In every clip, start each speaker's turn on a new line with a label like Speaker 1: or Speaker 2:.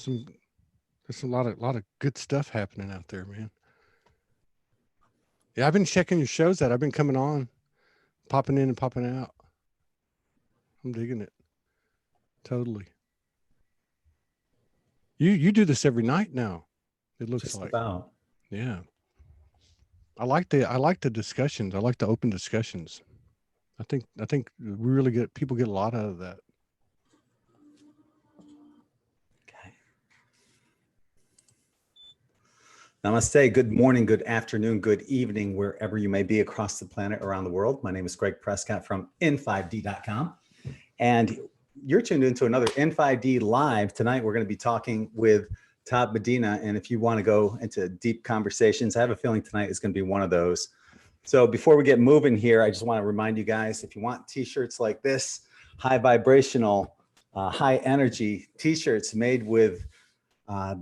Speaker 1: some there's a lot of good stuff happening out there, man. Yeah, I've been checking your shows out. I've been coming on, popping in and popping out. I'm digging it. Totally. You do this every night now. It looks
Speaker 2: Just
Speaker 1: like.
Speaker 2: about.
Speaker 1: Yeah. I like the discussions. I like the open discussions. I think we really get people get a lot out of that.
Speaker 2: Okay. Namaste. Good morning, good afternoon, good evening, wherever you may be across the planet, around the world. My name is Greg Prescott from In5D.com. And you're tuned into another In5D Live. Tonight, we're going to be talking with Todd Medina. And if you want to go into deep conversations, I have a feeling tonight is going to be one of those. So before we get moving here, I just want to remind you guys, if you want t-shirts like this, high vibrational, high energy t-shirts made with a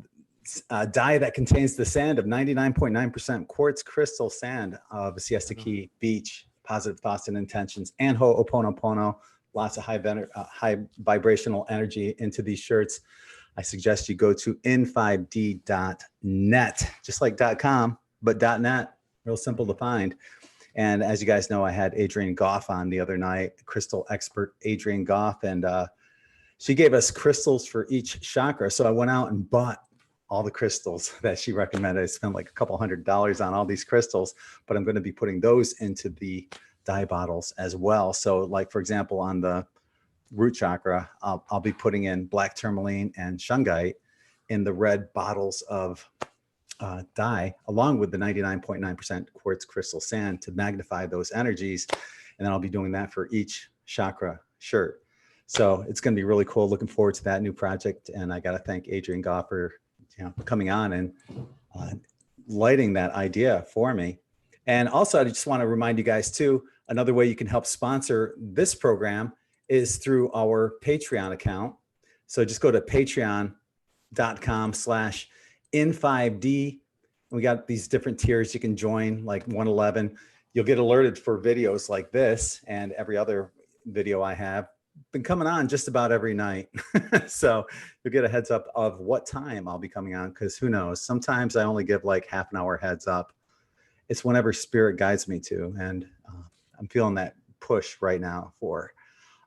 Speaker 2: dye that contains the sand of 99.9% quartz crystal sand of Siesta Key Beach, positive thoughts and intentions, and Ho'oponopono, lots of high vibrational energy into these shirts. I suggest you go to in5d.net, just like .com, but .net, real simple to find. And as you guys know, I had Adrienne Goff on the other night, crystal expert Adrienne Goff, and she gave us crystals for each chakra. So I went out and bought all the crystals that she recommended. I spent like a couple $100 on all these crystals, but I'm going to be putting those into the dye bottles as well. So like, for example, on the root chakra, I'll be putting in black tourmaline and shungite in the red bottles of dye, along with the 99.9% quartz crystal sand to magnify those energies. And then I'll be doing that for each chakra shirt. So it's going to be really cool. Looking forward to that new project. And I got to thank Adrienne Goff for coming on and lighting that idea for me. And also, I just want to remind you guys too, another way you can help sponsor this program is through our Patreon account. So just go to patreon.com/in5D. We got these different tiers you can join, like 111. You'll get alerted for videos like this and every other video I have. Been coming on just about every night. So you'll get a heads up of what time I'll be coming on, because who knows, sometimes I only give like half an hour heads up. It's whenever spirit guides me to, and I'm feeling that push right now for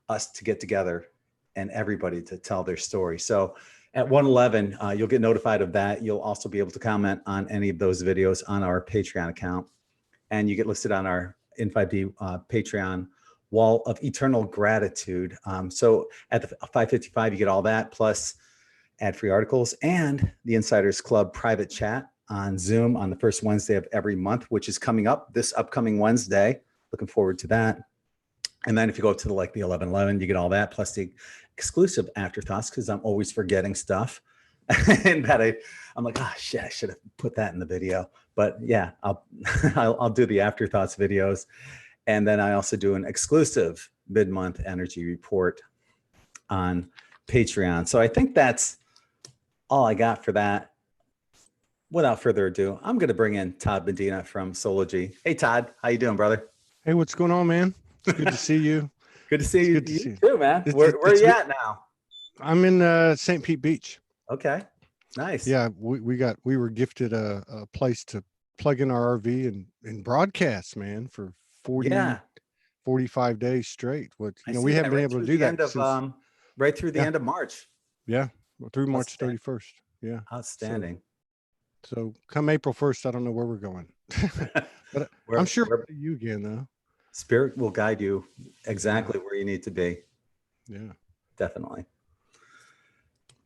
Speaker 2: us to get together and everybody to tell their story. So at 111, you'll get notified of that. You'll also be able to comment on any of those videos on our Patreon account, and you get listed on our In5D Patreon wall of eternal gratitude. So at the 555, you get all that, plus ad-free articles and the Insiders Club private chat on Zoom on the first Wednesday of every month, which is coming up this upcoming Wednesday. Looking forward to that. And then if you go to the 1111, you get all that, plus the exclusive afterthoughts, because I'm always forgetting stuff. And that I'm like, oh shit, I should have put that in the video. But yeah, I'll do the afterthoughts videos. And then I also do an exclusive mid-month energy report on Patreon. So I think that's all I got for that. Without further ado, I'm going to bring in Todd Medina from Soulogy. Hey, Todd, how you doing, brother?
Speaker 1: Hey, what's going on, man? It's good to see you.
Speaker 2: Good to see you too, man. Where are you at now?
Speaker 1: I'm in St. Pete Beach.
Speaker 2: Okay, nice.
Speaker 1: Yeah, we were gifted a place to plug in our RV and broadcast, man, for 45 days straight. What we haven't been able to do that since
Speaker 2: right through the end of March.
Speaker 1: Yeah, through March 31st. Yeah,
Speaker 2: outstanding.
Speaker 1: So come April 1st, I don't know where we're going, but I'm sure we'll see you again, though.
Speaker 2: Spirit will guide you exactly where you need to be.
Speaker 1: Yeah,
Speaker 2: definitely.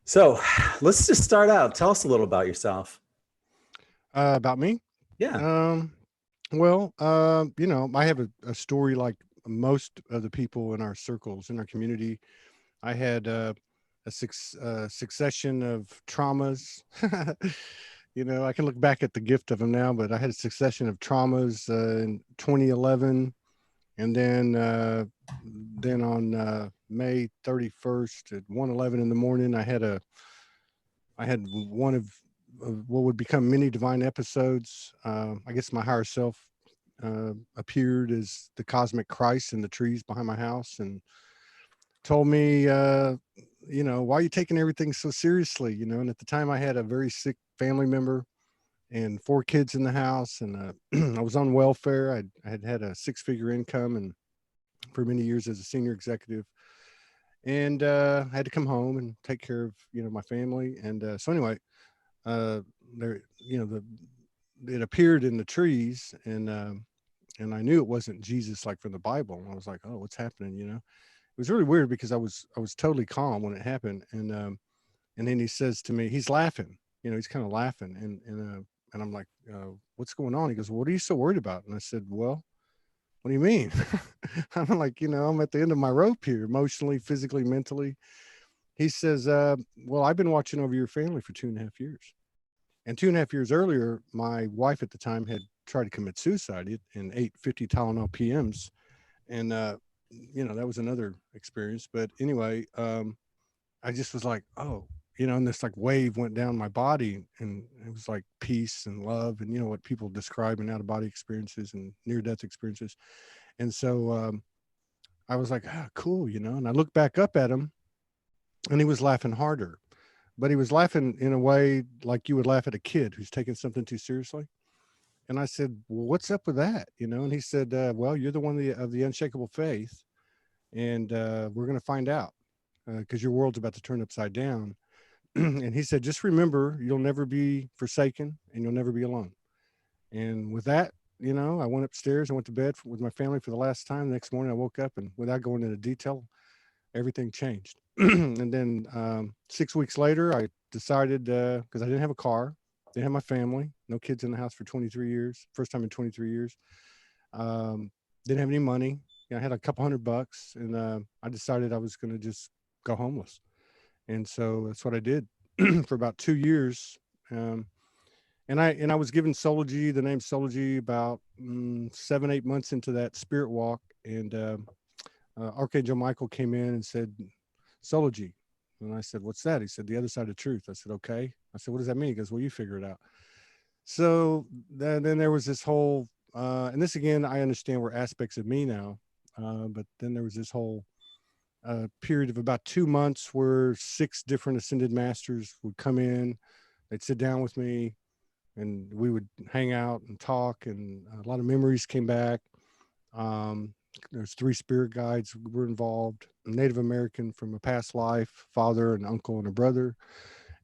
Speaker 2: So let's just start out. Tell us a little about yourself.
Speaker 1: About me?
Speaker 2: Yeah.
Speaker 1: Well, I have a story like most of the people in our circles, in our community. I had a succession of traumas. I can look back at the gift of them now, but I had a succession of traumas in 2011. And then on May 31st at 1:11 in the morning, I had one of what would become many divine episodes. I guess my higher self appeared as the cosmic Christ in the trees behind my house and told me why are you taking everything so seriously? And at the time I had a very sick family member and 4 kids in the house, and I was on welfare. I had had a 6-figure income and for many years as a senior executive, and I had to come home and take care of my family. And so anyway, uh, there it appeared in the trees, and I knew it wasn't Jesus like from the Bible. And I was like, oh, what's happening? It was really weird because I was totally calm when it happened, and then he says to me, he's laughing, he's kind of laughing, and I'm like, what's going on? He goes, what are you so worried about? And I said, well, what do you mean? I'm like, I'm at the end of my rope here, emotionally, physically, mentally. He says, well, I've been watching over your family for 2.5 years. And 2.5 years earlier, my wife at the time had tried to commit suicide and ate 50 Tylenol PMs. And, that was another experience. But anyway, I just was like, oh, and this like wave went down my body, and it was like peace and love, and what people describe in out of body experiences and near death experiences. And so I was like, ah, cool, and I looked back up at him, and he was laughing harder, but he was laughing in a way like you would laugh at a kid who's taking something too seriously. And I said, well, what's up with that? And he said, well, you're the one of the unshakable faith, and we're going to find out because your world's about to turn upside down. And he said, just remember, you'll never be forsaken and you'll never be alone. And with that, I went upstairs and went to bed with my family for the last time. The next morning I woke up, and without going into detail, everything changed. And then 6 weeks later, I decided, because I didn't have a car, didn't have my family, no kids in the house for 23 years, first time in 23 years. Um, didn't have any money. I had a couple $100, and I decided I was going to just go homeless. And so that's what I did for about 2 years. And I was given Soulogy, the name Soulogy, about 7-8 months into that spirit walk. And Archangel Michael came in and said, Soulogy. And I said, what's that? He said, the other side of truth. I said, okay. I said, what does that mean? He goes, well, you figure it out. So then there was this whole, and this again, I understand were aspects of me now, but then there was this whole period of about 2 months where 6 different ascended masters would come in, they'd sit down with me, and we would hang out and talk, and a lot of memories came back. There's 3 spirit guides were involved, a Native American from a past life, father, an uncle, and a brother,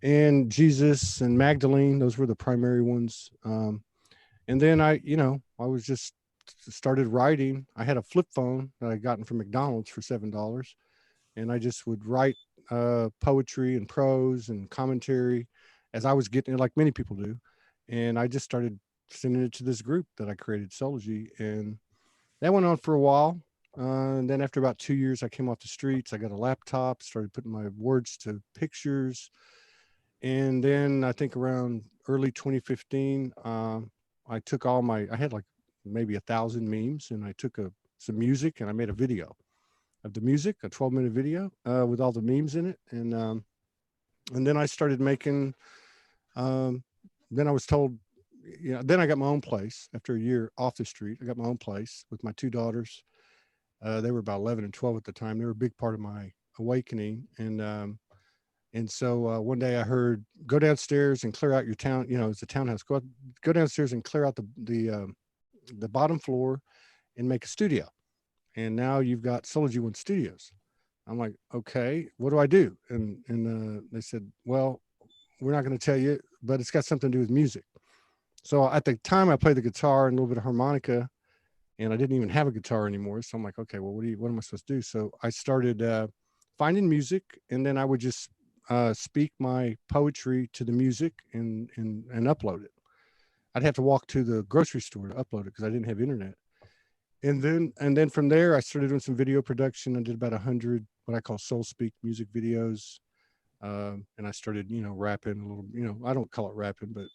Speaker 1: and Jesus and Magdalene. Those were the primary ones. And then I was just started writing. I had a flip phone that I gotten from McDonald's for $7, and I just would write poetry and prose and commentary as I was getting it, like many people do. And I just started sending it to this group that I created, Soulogy, and that went on for a while. And then after about 2 years, I came off the streets. I got a laptop, started putting my words to pictures. And then I think around early 2015, I took I had like maybe 1,000 memes, and I took some music and I made a video of the music, a 12-minute video with all the memes in it. And then I started making, then I was told, then I got my own place after a year off the street. I got my own place with my 2 daughters. They were about 11 and 12 at the time. They were a big part of my awakening. And so one day I heard, go downstairs and clear out your town. It's a townhouse. Go downstairs and clear out the bottom floor and make a studio. And now you've got Soulogy One Studios. I'm like, okay, what do I do? And they said, well, we're not going to tell you, but it's got something to do with music. So at the time I played the guitar and a little bit of harmonica, and I didn't even have a guitar anymore. So I'm like, okay, well, what am I supposed to do? So I started finding music, and then I would just speak my poetry to the music and upload it. I'd have to walk to the grocery store to upload it because I didn't have internet. And then from there, I started doing some video production. I did about 100 what I call soul speak music videos. And I started, rapping a little, I don't call it rapping, but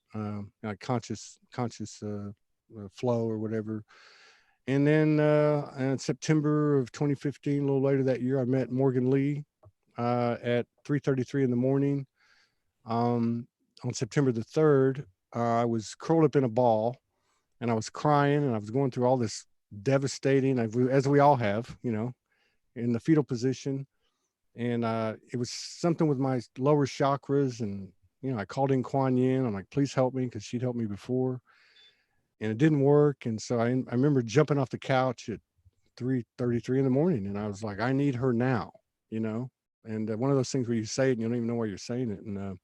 Speaker 1: like conscious flow or whatever. And then in September of 2015, a little later that year, I met Morgan Lee at 3:33 in the morning. On September the 3rd, I was curled up in a ball, and I was crying, and I was going through all this devastating, as we all have, in the fetal position. and it was something with my lower chakras. And I called in Quan Yin. I'm like, please help me, because she'd helped me before, and it didn't work. And so I remember jumping off the couch at 3:33 in the morning, and I was like, I need her now, you know. And one of those things where you say it and you don't even know why you're saying it. And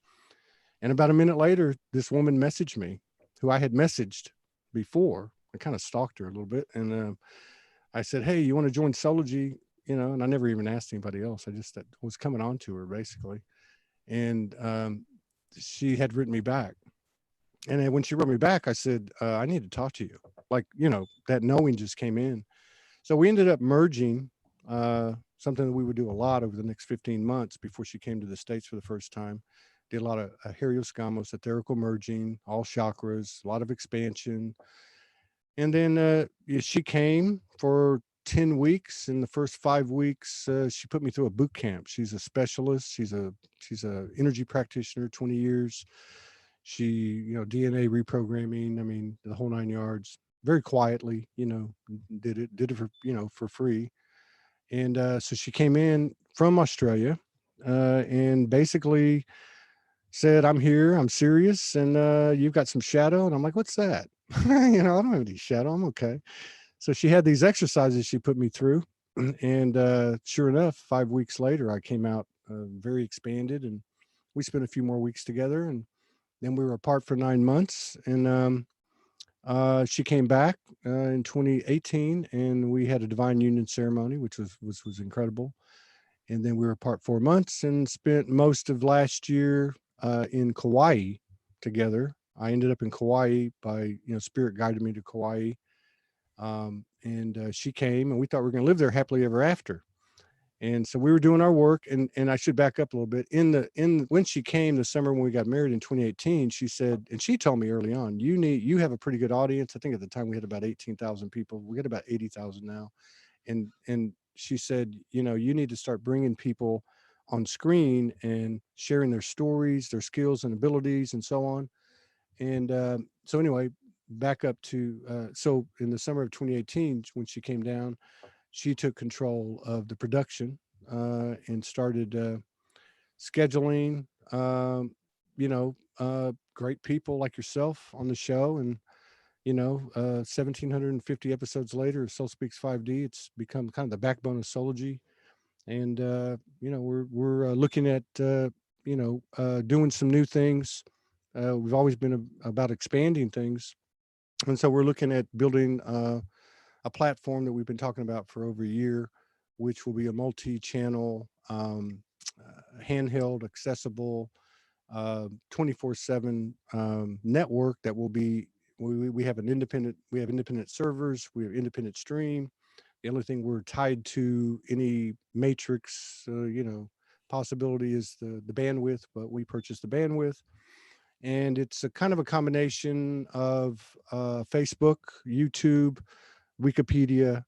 Speaker 1: about a minute later, this woman messaged me, who I had messaged before. I kind of stalked her a little bit, and I said, "Hey, you want to join Soulogy?" And I never even asked anybody else. I just was coming on to her basically, and she had written me back. And then when she wrote me back, I said, "I need to talk to you." Like, that knowing just came in. So we ended up merging, something that we would do a lot over the next 15 months before she came to the States for the first time. Did a lot of helioscamos, etherical merging, all chakras, a lot of expansion. And then she came for 10 weeks. In the first 5 weeks, she put me through a boot camp. She's a specialist. She's a energy practitioner, 20 years. She, DNA reprogramming. I mean, the whole nine yards. Very quietly, did it for free. And so she came in from Australia, and basically said, "I'm here. I'm serious, and you've got some shadow." And I'm like, "What's that?" I don't have any shadow. I'm okay. So she had these exercises she put me through, and sure enough, 5 weeks later, I came out very expanded, and we spent a few more weeks together, and then we were apart for 9 months, and she came back in 2018, and we had a divine union ceremony, which was incredible. And then we were apart 4 months and spent most of last year in Kauai together. I ended up in Kauai by spirit guided me to Kauai, and she came, and we thought we were going to live there happily ever after. And so we were doing our work, and I should back up a little bit. In when she came the summer when we got married in 2018, she said, and she told me early on, you have a pretty good audience. I think at the time we had about 18,000 people. We got about 80,000 now. And she said, you need to start bringing people on screen and sharing their stories, their skills and abilities, and so on. And so anyway, back up to so in the summer of 2018, when she came down, she took control of the production and started scheduling, great people like yourself on the show. And 1,750 episodes later, Soul Speaks 5D, it's become kind of the backbone of Soulogy. And we're looking at doing some new things. We've always been about expanding things, and so we're looking at building a platform that we've been talking about for over a year, which will be a multi-channel, handheld, accessible, 24/7 network that will be. We have independent servers. We have independent stream. The only thing we're tied to any matrix, possibility is the bandwidth, but we purchase the bandwidth. And it's a kind of a combination of Facebook, YouTube, Wikipedia,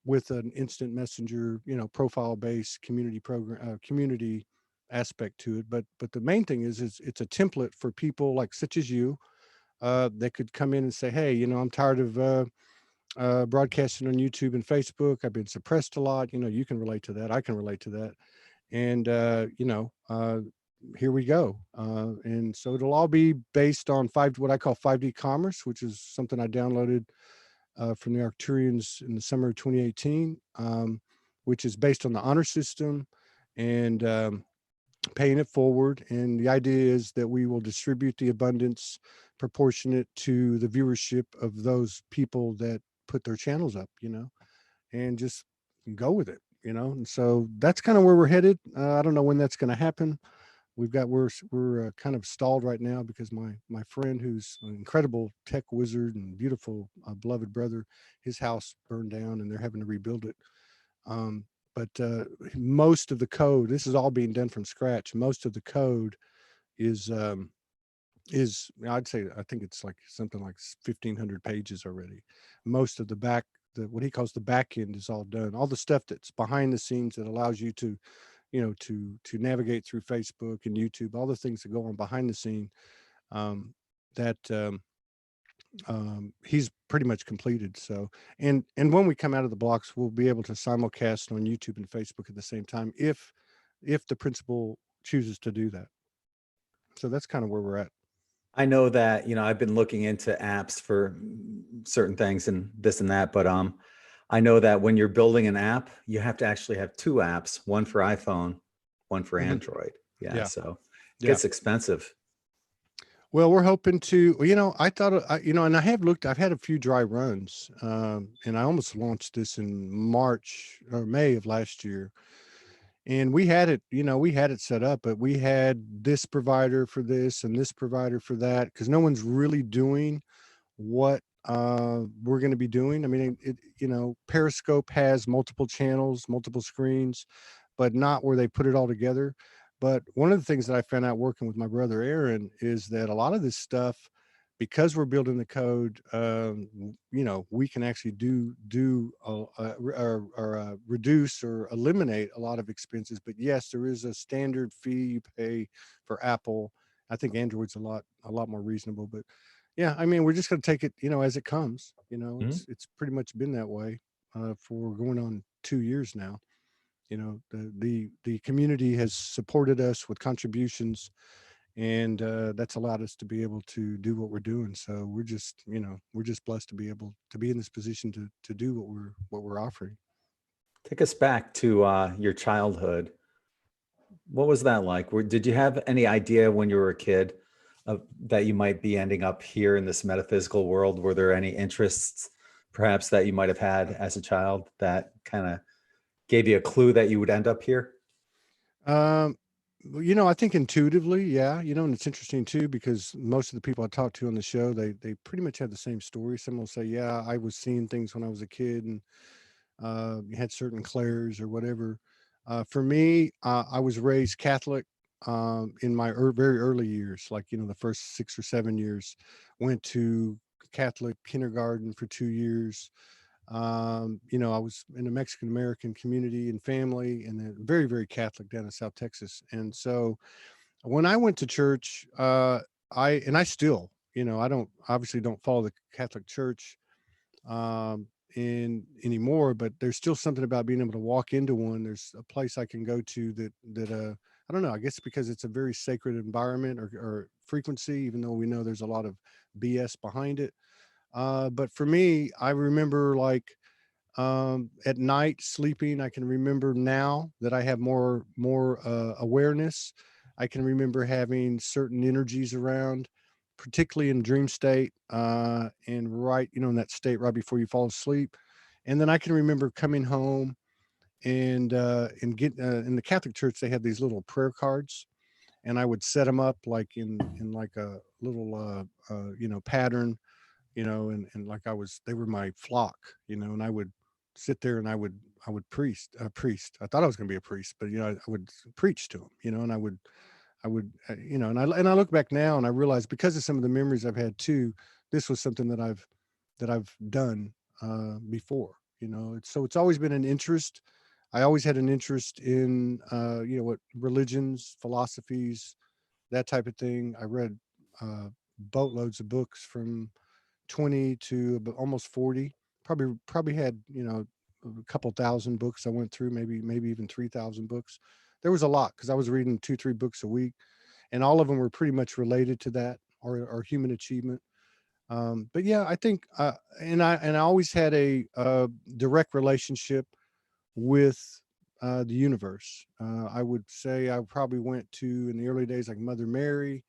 Speaker 1: with an instant messenger, profile based community program, community aspect to it. But the main thing is it's a template for people like such as you that could come in and say, hey, I'm tired of broadcasting on YouTube and Facebook. I've been suppressed a lot. You can relate to that. I can relate to that. And here we go. And so it'll all be based on what I call 5D commerce, which is something I downloaded from the Arcturians in the summer of 2018, which is based on the honor system and paying it forward. And the idea is that we will distribute the abundance proportionate to the viewership of those people that put their channels up, and just go with it, And so that's kind of where we're headed. I don't know when that's going to happen. We're kind of stalled right now because my friend, who's an incredible tech wizard and beautiful beloved brother, his house burned down and they're having to rebuild it. But most of the code, this is all being done from scratch. Most of the code is I'd say, I think it's like something like 1,500 pages already. Most of what he calls the back end is all done. All the stuff that's behind the scenes that allows you to to navigate through Facebook and YouTube, all the things that go on behind the scene, that he's pretty much completed. So, and when we come out of the blocks, we'll be able to simulcast on YouTube and Facebook at the same time if the principal chooses to do that. So that's kind of where we're at.
Speaker 2: I know that, I've been looking into apps for certain things and this and that, but I know that when you're building an app, you have to actually have two apps, one for iPhone, one for
Speaker 1: Hmm.
Speaker 2: Android. Yeah,
Speaker 1: Yeah,
Speaker 2: so it
Speaker 1: yeah.
Speaker 2: gets expensive.
Speaker 1: Well, we're hoping to. Well, I thought, and I have looked. I've had a few dry runs, and I almost launched this in March or May of last year. And we had it, we had it set up, but we had this provider for this and this provider for that because no one's really doing what we're going to be doing. I mean, Periscope has multiple channels, multiple screens, but not where they put it all together. But one of the things that I found out working with my brother Aaron is that a lot of this stuff, because we're building the code, we can actually reduce or eliminate a lot of expenses. But yes, there is a standard fee you pay for Apple. I think Android's a lot more reasonable. But yeah, I mean, we're just going to take it, as it comes.
Speaker 2: Mhm.
Speaker 1: It's pretty much been that way for going on 2 years now. The community has supported us with contributions, and that's allowed us to be able to do what we're doing. So we're just blessed to be able to be in this position to do what we're offering.
Speaker 2: Take us back to your childhood. What was that like? Did you have any idea when you were a kid that you might be ending up here in this metaphysical world? Were there any interests perhaps that you might have had as a child that kind of gave you a clue that you would end up here?
Speaker 1: Um, well, I think intuitively, yeah, and it's interesting too because most of the people I talk to on the show, they pretty much have the same story. Some will say, "Yeah, I was seeing things when I was a kid, and had certain clairs or whatever." For me, I was raised Catholic in my very early years, like the first 6 or 7 years. Went to Catholic kindergarten for 2 years. I was in a Mexican American community and family, and then very, very Catholic down in South Texas. And so when I went to church, I still, I don't obviously don't follow the Catholic Church in anymore, but there's still something about being able to walk into one. There's a place I can go to that I don't know, I guess because it's a very sacred environment or frequency, even though we know there's a lot of BS behind it. But for me, I remember like at night sleeping, I can remember now that I have more awareness. I can remember having certain energies around, particularly in dream state, and right, in that state right before you fall asleep. And then I can remember coming home and get in the Catholic Church. They had these little prayer cards, and I would set them up like in like a little pattern, and like they were my flock, and I would sit there and I would priest. I thought I was going to be a priest, but I would preach to them, and and I look back now and I realize because of some of the memories I've had too, this was something that I've done before. It's always been an interest. I always had an interest in what religions, philosophies, that type of thing. I read boatloads of books from 20 to almost 40. Probably had, a couple thousand books I went through, maybe even 3,000 books. There was a lot because I was reading 2 3 books a week, and all of them were pretty much related to that or human achievement. But yeah, I think and I always had a direct relationship with the universe. I would say I probably went to in the early days like Mother Mary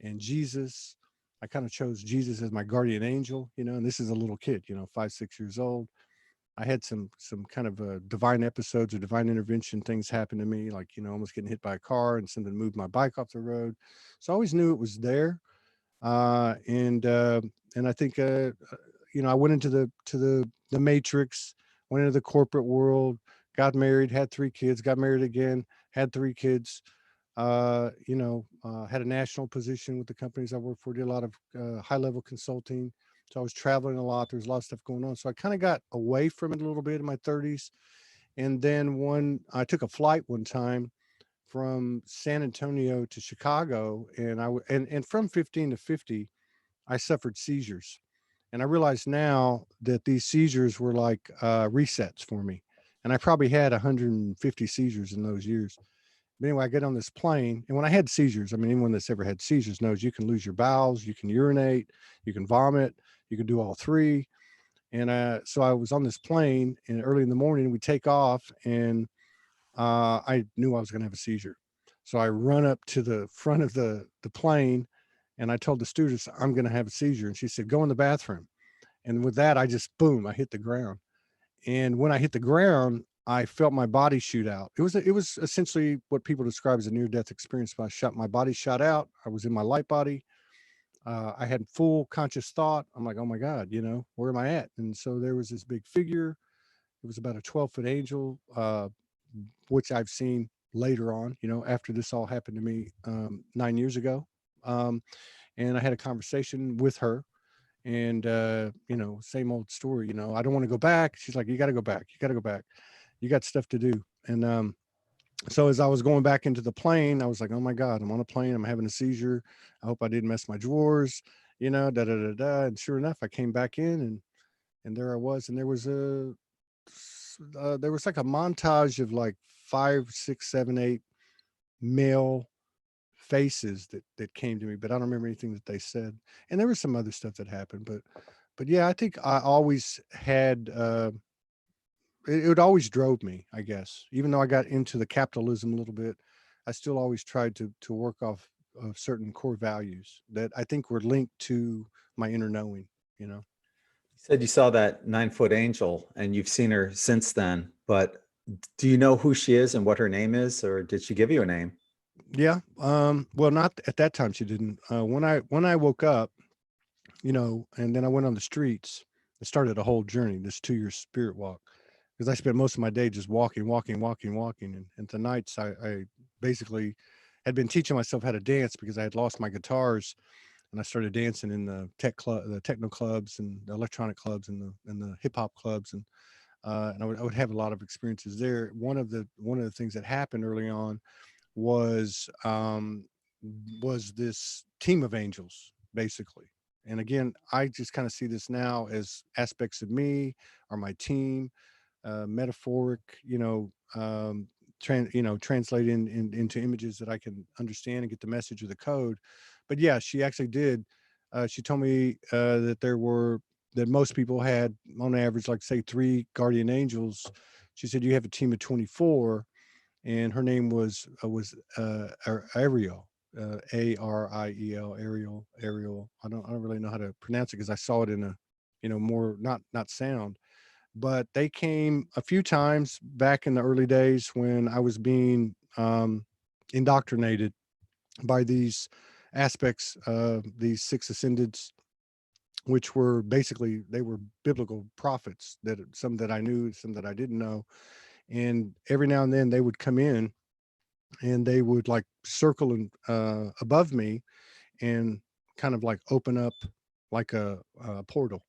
Speaker 1: and Jesus. I kind of chose Jesus as my guardian angel, and this is a little kid, 5 6 years old. I had some kind of divine episodes or divine intervention things happen to me, like almost getting hit by a car and something moved my bike off the road. So I always knew it was there, and I think I went into the matrix, went into the corporate world, got married, had 3 kids, got married again, had 3 kids. Had a national position with the companies I worked for, did a lot of high level consulting. So I was traveling a lot. There's a lot of stuff going on. So I kind of got away from it a little bit in my 30s. And then I took a flight one time from San Antonio to Chicago, and and from 15 to 50, I suffered seizures. And I realize now that these seizures were like resets for me. And I probably had 150 seizures in those years. But anyway, I get on this plane, and when I had seizures, I mean, anyone that's ever had seizures knows you can lose your bowels, you can urinate, you can vomit, you can do all three. And so I was on this plane, and early in the morning we take off, and I knew I was going to have a seizure. So I run up to the front of the plane, and I told the stewardess I'm going to have a seizure, and she said, "Go in the bathroom." And with that, I just boom, I hit the ground. And when I hit the ground, I felt my body shoot out. It was essentially what people describe as a near death experience. My body shot out. I was in my light body. I had full conscious thought. I'm like, oh my God, where am I at? And so there was this big figure. It was about a 12-foot angel, which I've seen later on, after this all happened to me 9 years ago. Um, and I had a conversation with her, and same old story. I don't want to go back. She's like, you got to go back. You got to go back. You got stuff to do. And so as I was going back into the plane, I was like, oh my God, I'm on a plane. I'm having a seizure. I hope I didn't mess my drawers, da da da da. And sure enough, I came back in, and there I was. And there was like a montage of like 5, 6, 7, 8 male faces that came to me, but I don't remember anything that they said. And there was some other stuff that happened, but yeah, I think I always had it always drove me, I guess. Even though I got into the capitalism a little bit, I still always tried to work off of certain core values that I think were linked to my inner knowing.
Speaker 2: You said you saw that 9-foot angel and you've seen her since then, but do you know who she is and what her name is, or did she give you a name?
Speaker 1: Yeah. Well, not at that time she didn't. When I woke up, and then I went on the streets. It started a whole journey, this 2 year spirit walk, because I spent most of my day just walking, walking, walking, walking. And the nights I basically had been teaching myself how to dance because I had lost my guitars, and I started dancing in the the techno clubs and the electronic clubs and the hip hop clubs. And I would have a lot of experiences there. One of the things that happened early on was was this team of angels, basically. And again, I just kind of see this now as aspects of me or my team, metaphoric, translating into images that I can understand and get the message of the code. But yeah, she actually did. She told me that most people had on average, like say 3 guardian angels. She said you have a team of 24, and her name Ariel, Ariel, Ariel. I don't really know how to pronounce it because I saw it in a, more not sound. But they came a few times back in the early days when I was being indoctrinated by these aspects of these 6 ascendeds, which were basically they were biblical prophets, that some that I knew, some that I didn't know. And every now and then they would come in, and they would like circle and above me, and kind of like open up like a portal.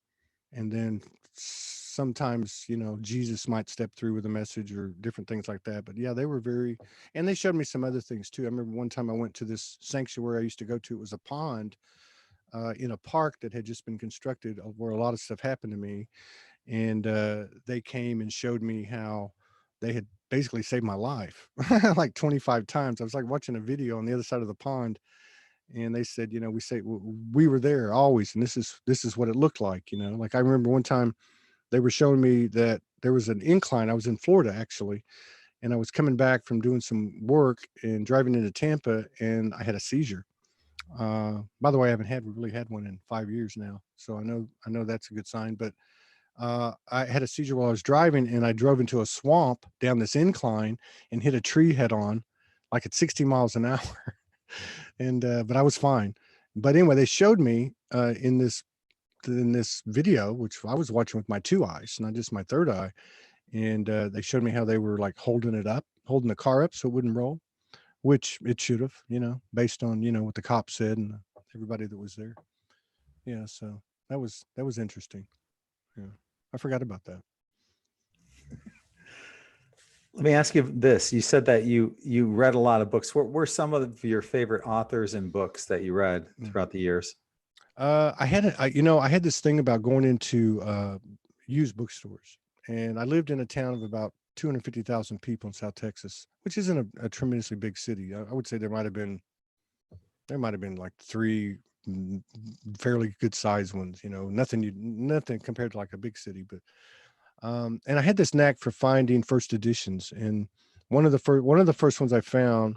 Speaker 1: And then sometimes Jesus might step through with a message or different things like that. But yeah, they were very, and they showed me some other things too. I remember one time I went to this sanctuary I used to go to. It was a pond in a park that had just been constructed, where a lot of stuff happened to me. And they came and showed me how they had basically saved my life like 25 times. I was like watching a video on the other side of the pond, and they said, we were there always, and this is what it looked like. Like I remember one time they were showing me that there was an incline. I was in Florida actually, and I was coming back from doing some work and driving into Tampa, and I had a seizure. By the way, I haven't really had one in 5 years now, so I know that's a good sign. But I had a seizure while I was driving, and I drove into a swamp down this incline and hit a tree head on, like at 60 miles an hour. And but I was fine. But anyway, they showed me in this video, which I was watching with my 2 eyes, not just my third eye. And they showed me how they were like holding the car up so it wouldn't roll, which it should have, based on what the cops said and everybody that was there. Yeah, so that was interesting. Yeah, I forgot about that.
Speaker 2: Let me ask you this. You said that you read a lot of books. What were some of your favorite authors and books that you read throughout the years?
Speaker 1: I had this thing about going into used bookstores, and I lived in a town of about 250,000 people in South Texas, which isn't a tremendously big city. I would say there might have been like three mm, fairly good sized ones. Nothing compared to like a big city, but and I had this knack for finding first editions, and one of the first ones I found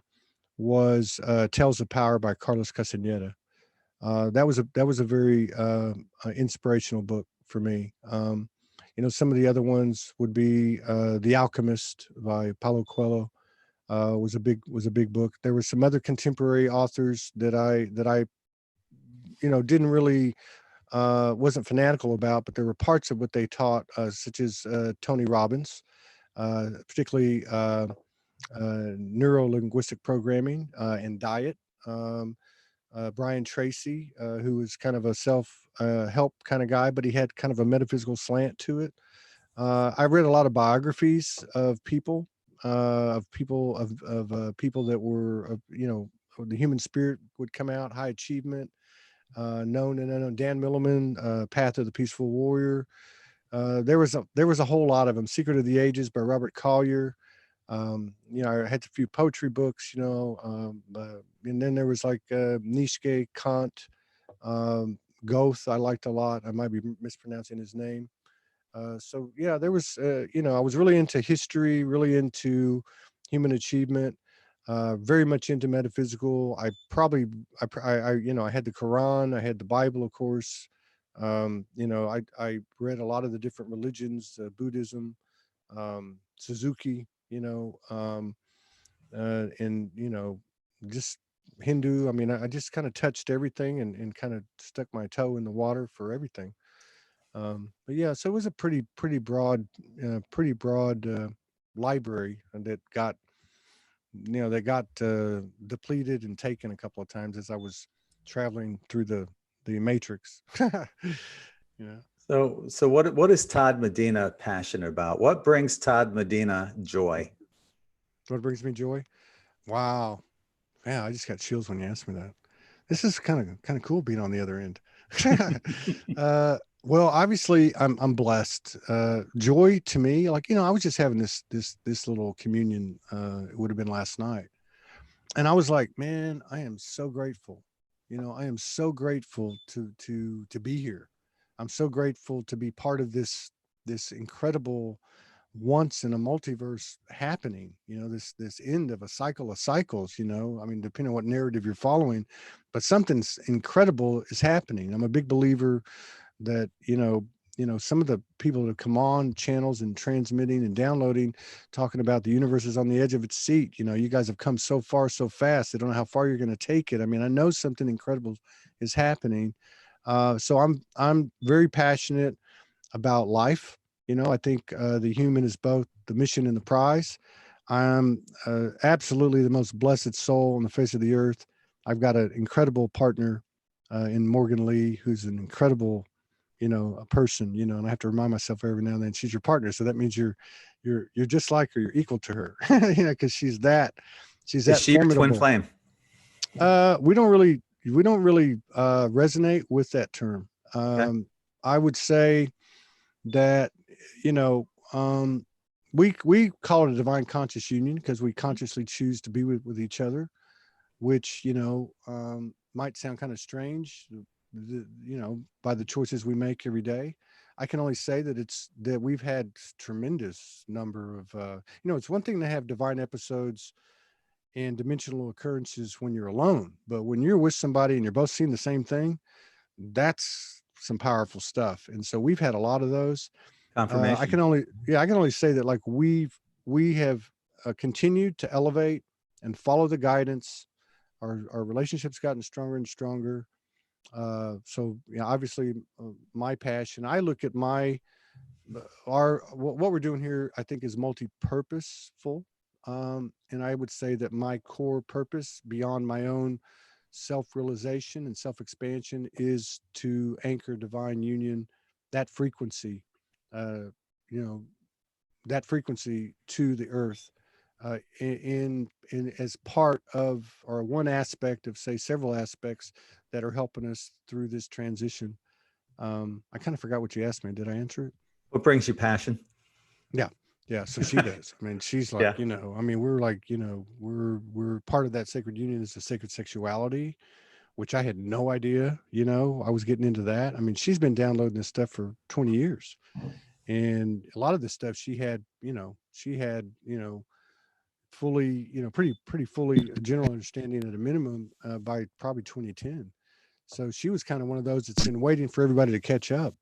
Speaker 1: was Tales of Power by Carlos Castaneda. That was a very inspirational book for me. Some of the other ones would be The Alchemist by Paulo Coelho. Was a big book. There were some other contemporary authors that I didn't really wasn't fanatical about, but there were parts of what they taught, such as Tony Robbins, particularly neuro linguistic programming and diet. Um, Brian Tracy, who was kind of a self help kind of guy, but he had kind of a metaphysical slant to it. I read a lot of biographies of people that were, the human spirit would come out, high achievement, known and unknown. Dan Milliman, Path of the Peaceful Warrior. There was a whole lot of them. Secret of the Ages by Robert Collier. I had a few poetry books, and then there was like Nietzsche, Kant, Goethe. I liked a lot. I might be mispronouncing his name. So yeah, there was, I was really into history, really into human achievement, very much into metaphysical. I had the Quran, I had the Bible, of course. I read a lot of the different religions, Buddhism, Suzuki, and just Hindu. I mean, I just kind of touched everything and kind of stuck my toe in the water for everything. But yeah, so it was a pretty broad library that got depleted and taken a couple of times as I was traveling through the matrix. Yeah.
Speaker 2: So what is Todd Medina passionate about? What brings Todd Medina joy?
Speaker 1: What brings me joy? Wow. Yeah, I just got chills when you asked me that. This is kind of cool being on the other end. Well, obviously, I'm blessed. Joy to me, like I was just having this little communion. It would have been last night, and I was like, man, I am so grateful. I am so grateful to be here. I'm so grateful to be part of this incredible once in a multiverse happening, this end of a cycle of cycles. I mean, depending on what narrative you're following, but something's incredible is happening. I'm a big believer that some of the people that have come on channels and transmitting and downloading, talking about the universe is on the edge of its seat. You guys have come so far so fast, they don't know how far you're going to take it. I mean, I know something incredible is happening. So I'm very passionate about life. I think the human is both the mission and the prize. I'm absolutely the most blessed soul on the face of the earth. I've got an incredible partner in Morgan Lee, who's an incredible, a person, and I have to remind myself every now and then she's your partner. So that means you're just like her, you're equal to her, because she's
Speaker 2: Is
Speaker 1: that
Speaker 2: she your twin
Speaker 1: formidable.
Speaker 2: flame?
Speaker 1: We don't really resonate with that term.
Speaker 2: Okay.
Speaker 1: I would say that you know um we call it a divine conscious union because we consciously choose to be with each other, which might sound kind of strange, by the choices we make every day. I can only say that we've had tremendous number of it's one thing to have divine episodes and dimensional occurrences when you're alone, but when you're with somebody and you're both seeing the same thing, that's some powerful stuff. And so we've had a lot of those. I
Speaker 2: Confirmation.
Speaker 1: can only yeah, I can only say that, like, we have continued to elevate and follow the guidance. Our relationships gotten stronger and stronger. So yeah, obviously, my passion. I look at our what we're doing here. I think is multi-purposeful, and I would say that my core purpose, beyond my own self-realization and self-expansion, is to anchor divine union, that frequency. Uh, you know, that frequency to the earth, in as part of, or one aspect of, say, several aspects that are helping us through this transition. I kind of forgot what you asked me. Did I answer it?
Speaker 2: What brings you passion?
Speaker 1: Yeah. Yeah. So she does. I mean, she's like,
Speaker 2: Yeah.
Speaker 1: I mean, we're like, we're part of that sacred union is the sacred sexuality, which I had no idea, I was getting into that. I mean, she's been downloading this stuff for 20 years. And a lot of this stuff she had, fully, pretty fully a general understanding at a minimum by probably 2010. So she was kind of one of those that's been waiting for everybody to catch up.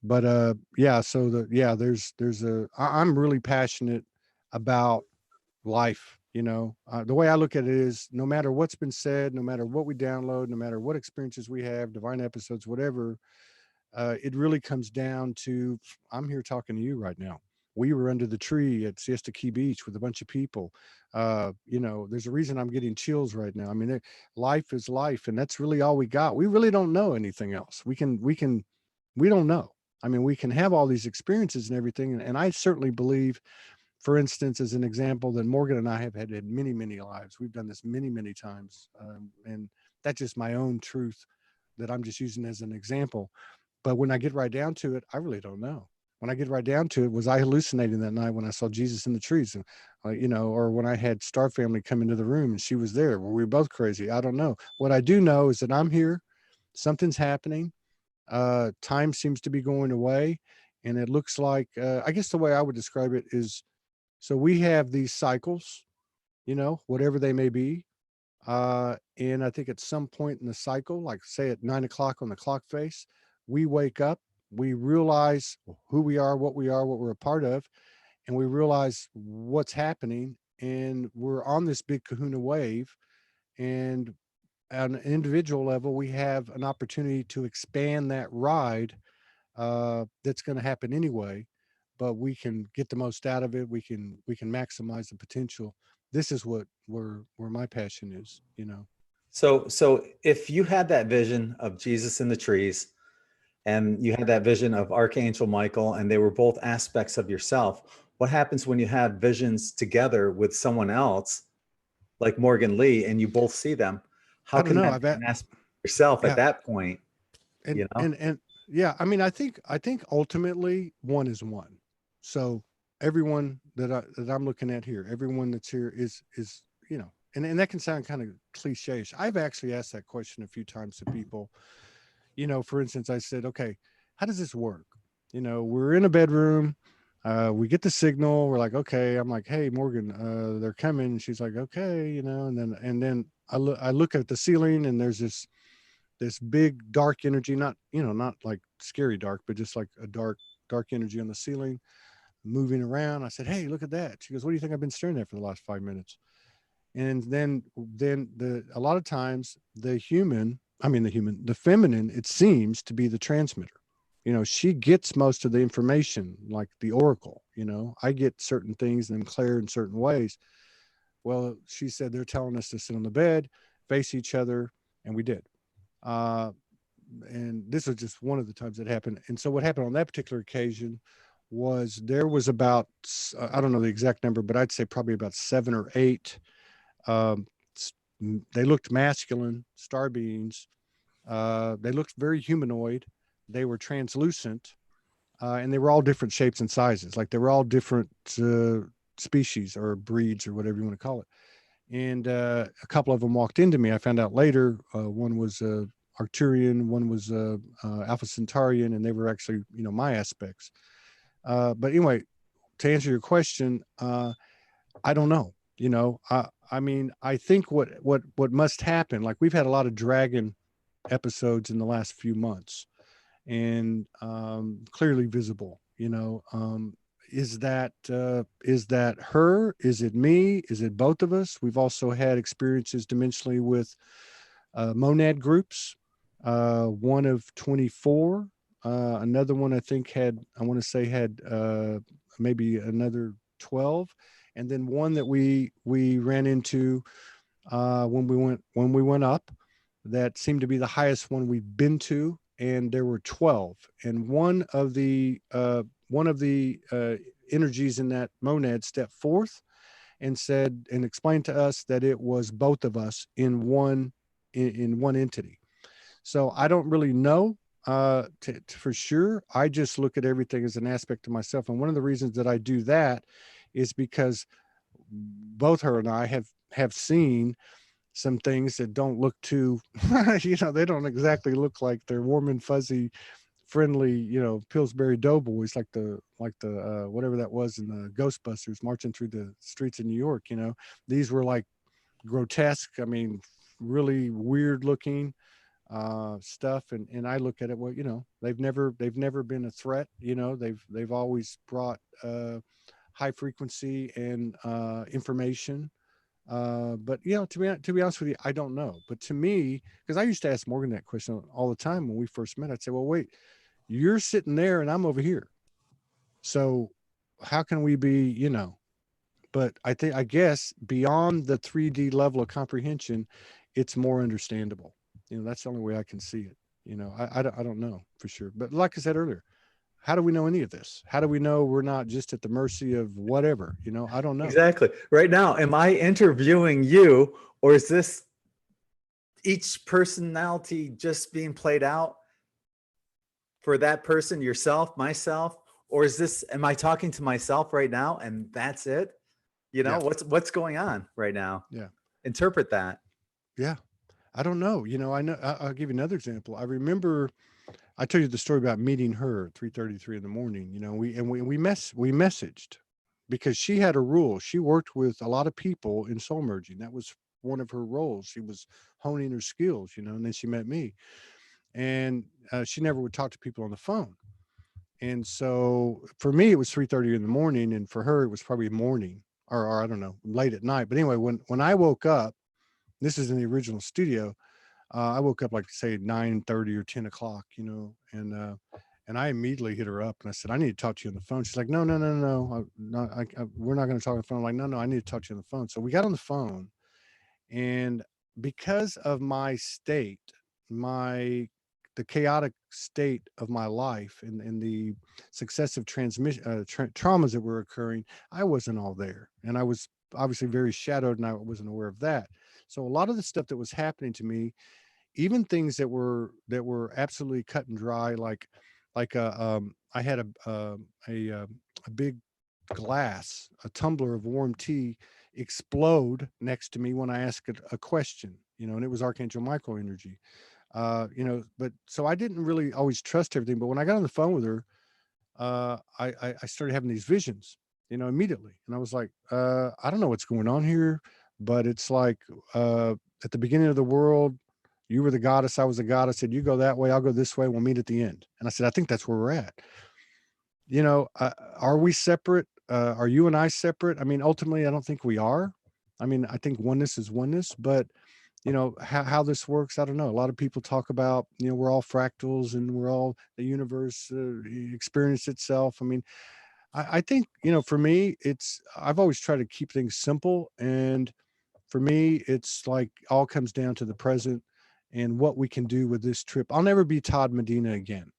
Speaker 1: But yeah, so I'm really passionate about life. The way I look at it is, no matter what's been said, no matter what we download, no matter what experiences we have, divine episodes, whatever, it really comes down to, I'm here talking to you right now. We were under the tree at Siesta Key Beach with a bunch of people. There's a reason I'm getting chills right now. I mean, life is life, and that's really all we got. We really don't know anything else. We don't know. I mean, we can have all these experiences and everything. And I certainly believe, for instance, as an example, that Morgan and I have had many, many lives. We've done this many, many times. And that's just my own truth that I'm just using as an example. But when I get right down to it, I really don't know. When I get right down to it, was I hallucinating that night when I saw Jesus in the trees? And, or when I had Star Family come into the room and she was there? Were we both crazy? I don't know. What I do know is that I'm here. Something's happening. Time seems to be going away. And it looks like, I guess the way I would describe it is, so we have these cycles, whatever they may be. And I think at some point in the cycle, like say at 9 o'clock on the clock face, we wake up, we realize who we are, what we're a part of, and we realize what's happening. And we're on this big kahuna wave. And at an individual level, we have an opportunity to expand that ride that's going to happen anyway, but we can get the most out of it. We can maximize the potential. This is where my passion is.
Speaker 2: So if you had that vision of Jesus in the trees and you had that vision of Archangel Michael, and they were both aspects of yourself, what happens when you have visions together with someone else like Morgan Lee and you both see them? How
Speaker 1: I don't
Speaker 2: can
Speaker 1: know.
Speaker 2: that
Speaker 1: I've
Speaker 2: be an aspect of yourself at
Speaker 1: Yeah,
Speaker 2: that point,
Speaker 1: and
Speaker 2: you know?
Speaker 1: and yeah. I mean, I think ultimately one is one. So everyone that I'm looking at here, everyone that's here is and that can sound kind of cliche-ish. I've actually asked that question a few times to people. For instance, I said, okay, how does this work? We're in a bedroom. We get the signal. We're like, okay. I'm like, hey, Morgan, they're coming. And she's like, okay, and then I look at the ceiling, and there's this big dark energy, not like scary dark, but just like a dark energy on the ceiling moving around. I said, hey, look at that. She goes, what do you think I've been staring at for the last 5 minutes? And then a lot of times the feminine, it seems to be the transmitter. She gets most of the information, like the oracle. I get certain things and I'm clear in certain ways. Well, she said they're telling us to sit on the bed, face each other, and we did. uh and this was just one of the times that happened. And so what happened on that particular occasion was there was about, I don't know the exact number, but I'd say probably about 7 or 8. um, they looked masculine, star beings. They looked very humanoid. They were translucent, and they were all different shapes and sizes. Like they were all different species or breeds or whatever you want to call it. And a couple of them walked into me. I found out later one was Arcturian, one was Alpha Centaurian, and they were actually my aspects. But anyway, to answer your question, I don't know. I mean, I think what must happen. Like we've had a lot of dragon episodes in the last few months, and clearly visible. Is that her? Is it me? Is it both of us? We've also had experiences dimensionally with monad groups. One of 24. Another one I think I want to say had maybe another 12, and then one that we ran into when we went up, that seemed to be the highest one we've been to, and there were 12. And one of the energies in that monad stepped forth, and said and explained to us that it was both of us in one in one entity. So I don't really know for sure. I just look at everything as an aspect of myself. And one of the reasons that I do that is because both her and I have seen some things that don't look too, they don't exactly look like they're warm and fuzzy, friendly, Pillsbury Doughboys, like the whatever that was in the Ghostbusters marching through the streets of New York. These were like grotesque. I mean, really weird looking stuff. And I look at it, well, they've never been a threat. They've always brought high frequency and information. But to be honest with you, I don't know. But to me, because I used to ask Morgan that question all the time when we first met, I'd say, well, wait, you're sitting there and I'm over here. So how can we be, but I guess beyond the 3D level of comprehension, it's more understandable. That's the only way I can see it. I don't know for sure. But like I said earlier, how do we know any of this? How do we know we're not just at the mercy of whatever? I don't know.
Speaker 2: Exactly. Right now, am I interviewing you, or is this each personality just being played out for that person, yourself, myself? Or am I talking to myself right now and that's it?
Speaker 1: Yeah.
Speaker 2: What's going on right now?
Speaker 1: Yeah.
Speaker 2: Interpret that.
Speaker 1: Yeah. I don't know. I know. I'll give you another example. I remember I told you the story about meeting her at 3:33 in the morning. We messaged because she had a rule. She worked with a lot of people in soul merging. That was one of her roles. She was honing her skills, and then she met me, and she never would talk to people on the phone. And so for me, it was 3:30 in the morning, and for her, it was probably morning or I don't know, late at night. But anyway, when I woke up, this is in the original studio. I woke up like say 9:30 or 10 o'clock, and I immediately hit her up and I said, I need to talk to you on the phone. She's like, no, no, no, no, we're not going to talk on the phone. I'm like, no, no, I need to talk to you on the phone. So we got on the phone, and because of my state, my the chaotic state of my life and the successive transmission traumas that were occurring, I wasn't all there, and I was obviously very shadowed, and I wasn't aware of that. So a lot of the stuff that was happening to me, even things that were absolutely cut and dry, like I had a big glass, a tumbler of warm tea explode next to me when I asked a question, and it was Archangel Michael energy. But so I didn't really always trust everything. But when I got on the phone with her, I started having these visions, immediately. And I was like, I don't know what's going on here, but it's like at the beginning of the world, you were the goddess, I was the god. I said, you go that way, I'll go this way. We'll meet at the end. And I said, I think that's where we're at. Are we separate? Are you and I separate? I mean, ultimately, I don't think we are. I mean, I think oneness is oneness, but how this works, I don't know. A lot of people talk about, we're all fractals and we're all the universe experience itself. I mean, I think, for me, I've always tried to keep things simple. And for me, it's like all comes down to the present and what we can do with this trip. I'll never be Todd Medina again,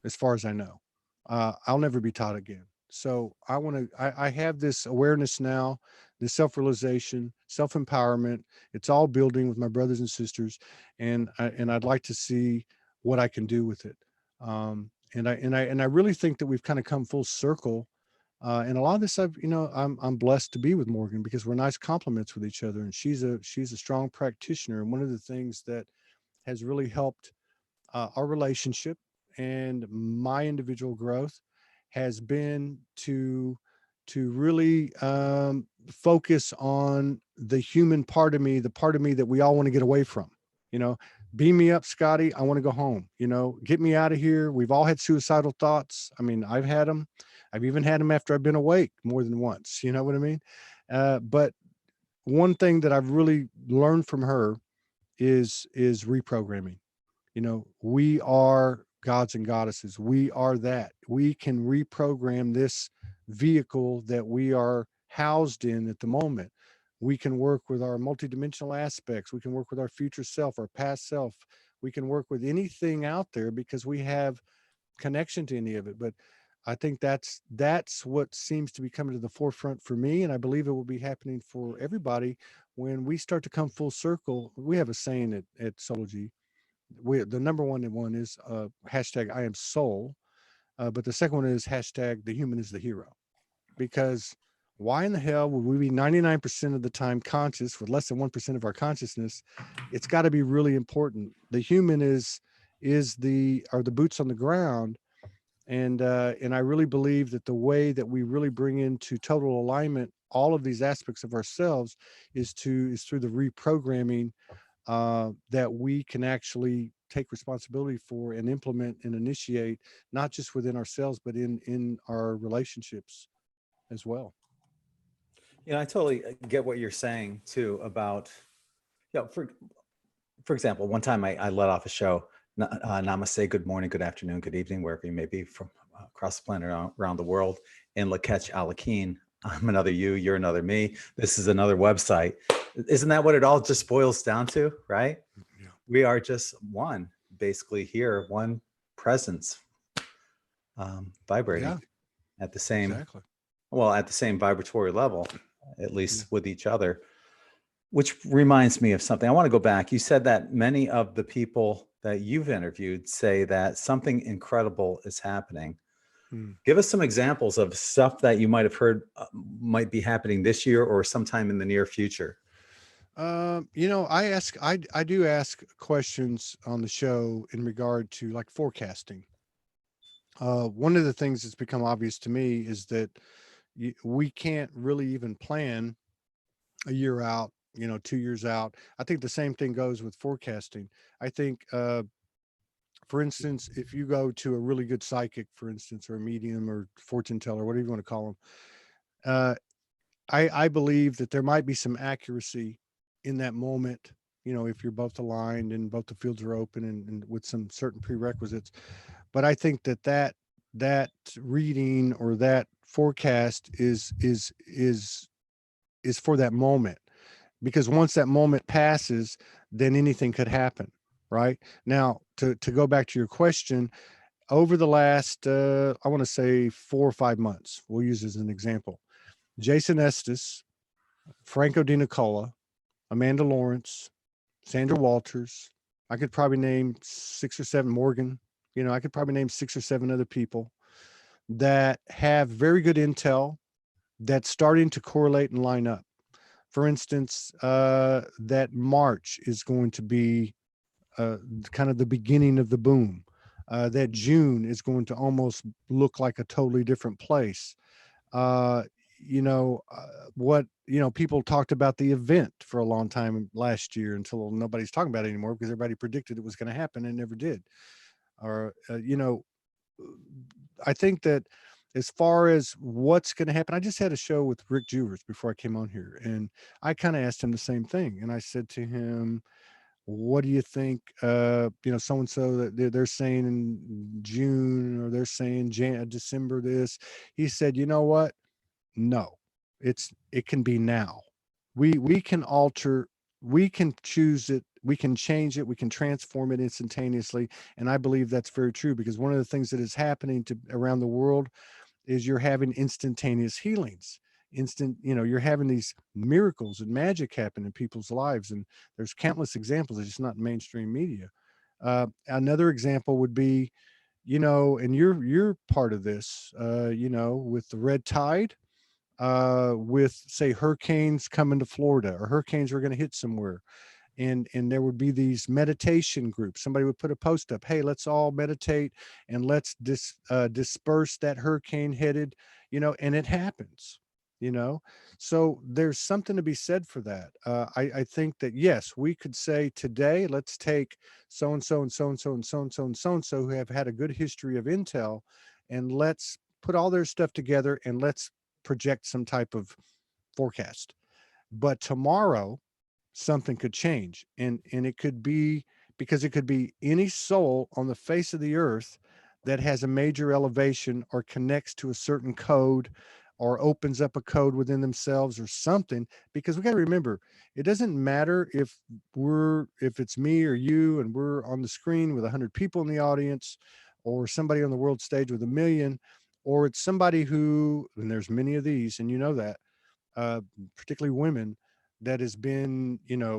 Speaker 1: as far as I know. I'll never be Todd again. So I have this awareness now, this self-realization, self-empowerment. It's all building with my brothers and sisters. And I'd like to see what I can do with it. And I really think that we've kind of come full circle. And a lot of this, I'm blessed to be with Morgan because we're nice complements with each other. And she's a strong practitioner. And one of the things that has really helped our relationship and my individual growth has been to really focus on the human part of me, the part of me that we all want to get away from. You know, beam me up, Scotty. I want to go home. Get me out of here. We've all had suicidal thoughts. I mean, I've had them. I've even had them after I've been awake more than once. You know what I mean? But one thing that I've really learned from her is reprogramming. We are gods and goddesses. We are that. We can reprogram this vehicle that we are housed in at the moment. We can work with our multidimensional aspects. We can work with our future self, our past self. We can work with anything out there because we have connection to any of it. But I think that's what seems to be coming to the forefront for me, and I believe it will be happening for everybody when we start to come full circle. We have a saying at Soulogy. The number one is hashtag I am soul, but the second one is hashtag the human is the hero. Because why in the hell would we be 99% of the time conscious with less than 1% of our consciousness? It's got to be really important. The human is the are the boots on the ground, and I really believe that the way that we really bring into total alignment all of these aspects of ourselves is through the reprogramming that we can actually take responsibility for and implement and initiate, not just within ourselves but in our relationships as well.
Speaker 2: I totally get what you're saying too about, for example, one time I let off a show, namaste, good morning, good afternoon, good evening, wherever you may be from across the planet, around the world, in Lakech Alakeen. I'm another you, you're another me. This is another website. Isn't that what it all just boils down to, right?
Speaker 1: Yeah.
Speaker 2: We are just one, basically here, one presence, vibrating
Speaker 1: Yeah,
Speaker 2: at the same,
Speaker 1: exactly.
Speaker 2: well, at the same vibratory level, at
Speaker 1: Yeah.
Speaker 2: least with each other. Which reminds me of something. I want to go back. You said that many of the people that you've interviewed say that something incredible is happening.
Speaker 1: Hmm.
Speaker 2: Give us some examples of stuff that you might have heard might be happening this year or sometime in the near future.
Speaker 1: I do ask questions on the show in regard to like forecasting. One of the things that's become obvious to me is that we can't really even plan a year out, 2 years out. I think the same thing goes with forecasting. I think, for instance, if you go to a really good psychic, for instance, or a medium or fortune teller, whatever you want to call them, uh, I believe that there might be some accuracy in that moment. If you're both aligned and both the fields are open and with some certain prerequisites. But I think that reading or that forecast is for that moment, because once that moment passes, then anything could happen. Right now, to go back to your question, over the last I want to say 4 or 5 months, we'll use as an example, Jason Estes, Franco Di Nicola, Amanda Lawrence, Sandra Walters. I could probably name 6 or 7 Morgan. I could probably name 6 or 7 other people that have very good intel that's starting to correlate and line up. For instance, that March is going to be uh, kind of the beginning of the boom. That June is going to almost look like a totally different place. uh what people talked about the event for a long time last year until nobody's talking about it anymore because everybody predicted it was going to happen and never did. Or I think that as far as what's going to happen, I just had a show with Rick Jewers before I came on here, and I kind of asked him the same thing, and I said to him, what do you think, so and so that they're saying in June, or they're saying December this. He said, you know what, no, it can be now. We can alter, we can choose it, we can change it, we can transform it instantaneously. And I believe that's very true, because one of the things that is happening to around the world is you're having instantaneous healings. You're having these miracles and magic happen in people's lives. And there's countless examples. It's just not mainstream media. Another example would be, and you're part of this, with the red tide, with say hurricanes coming to Florida, or hurricanes are going to hit somewhere, and there would be these meditation groups. Somebody would put a post up, hey, let's all meditate and let's disperse that hurricane headed, and it happens. you know so there's something to be said for that. I think that yes, we could say today, let's take so and so and so and so and so and so and so and so who have had a good history of intel, and let's put all their stuff together and let's project some type of forecast. But tomorrow something could change, and it could be, because it could be any soul on the face of the earth that has a major elevation or connects to a certain code or opens up a code within themselves or something. Because we got to remember, it doesn't matter if it's me or you and we're on the screen with 100 people in the audience, or somebody on the world stage with 1 million. or it's somebody who, and there's many of these, and you know that, uh, particularly women, that has been,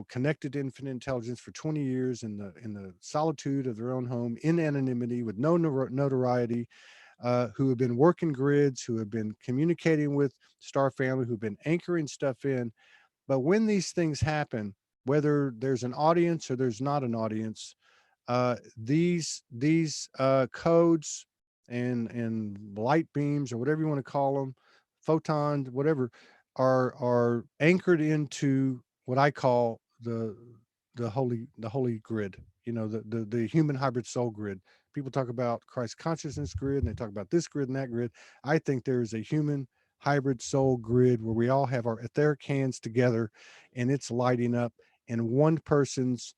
Speaker 1: connected to infinite intelligence for 20 years in the solitude of their own home, in anonymity, with no notoriety, who have been working grids, who have been communicating with star family, who've been anchoring stuff in. But when these things happen, whether there's an audience or there's not an audience, these codes and light beams, or whatever you want to call them, photons, whatever, are anchored into what I call the holy grid. The human hybrid soul grid. People talk about Christ consciousness grid, and they talk about this grid and that grid. I think there is a human hybrid soul grid where we all have our etheric hands together, and it's lighting up, and one person's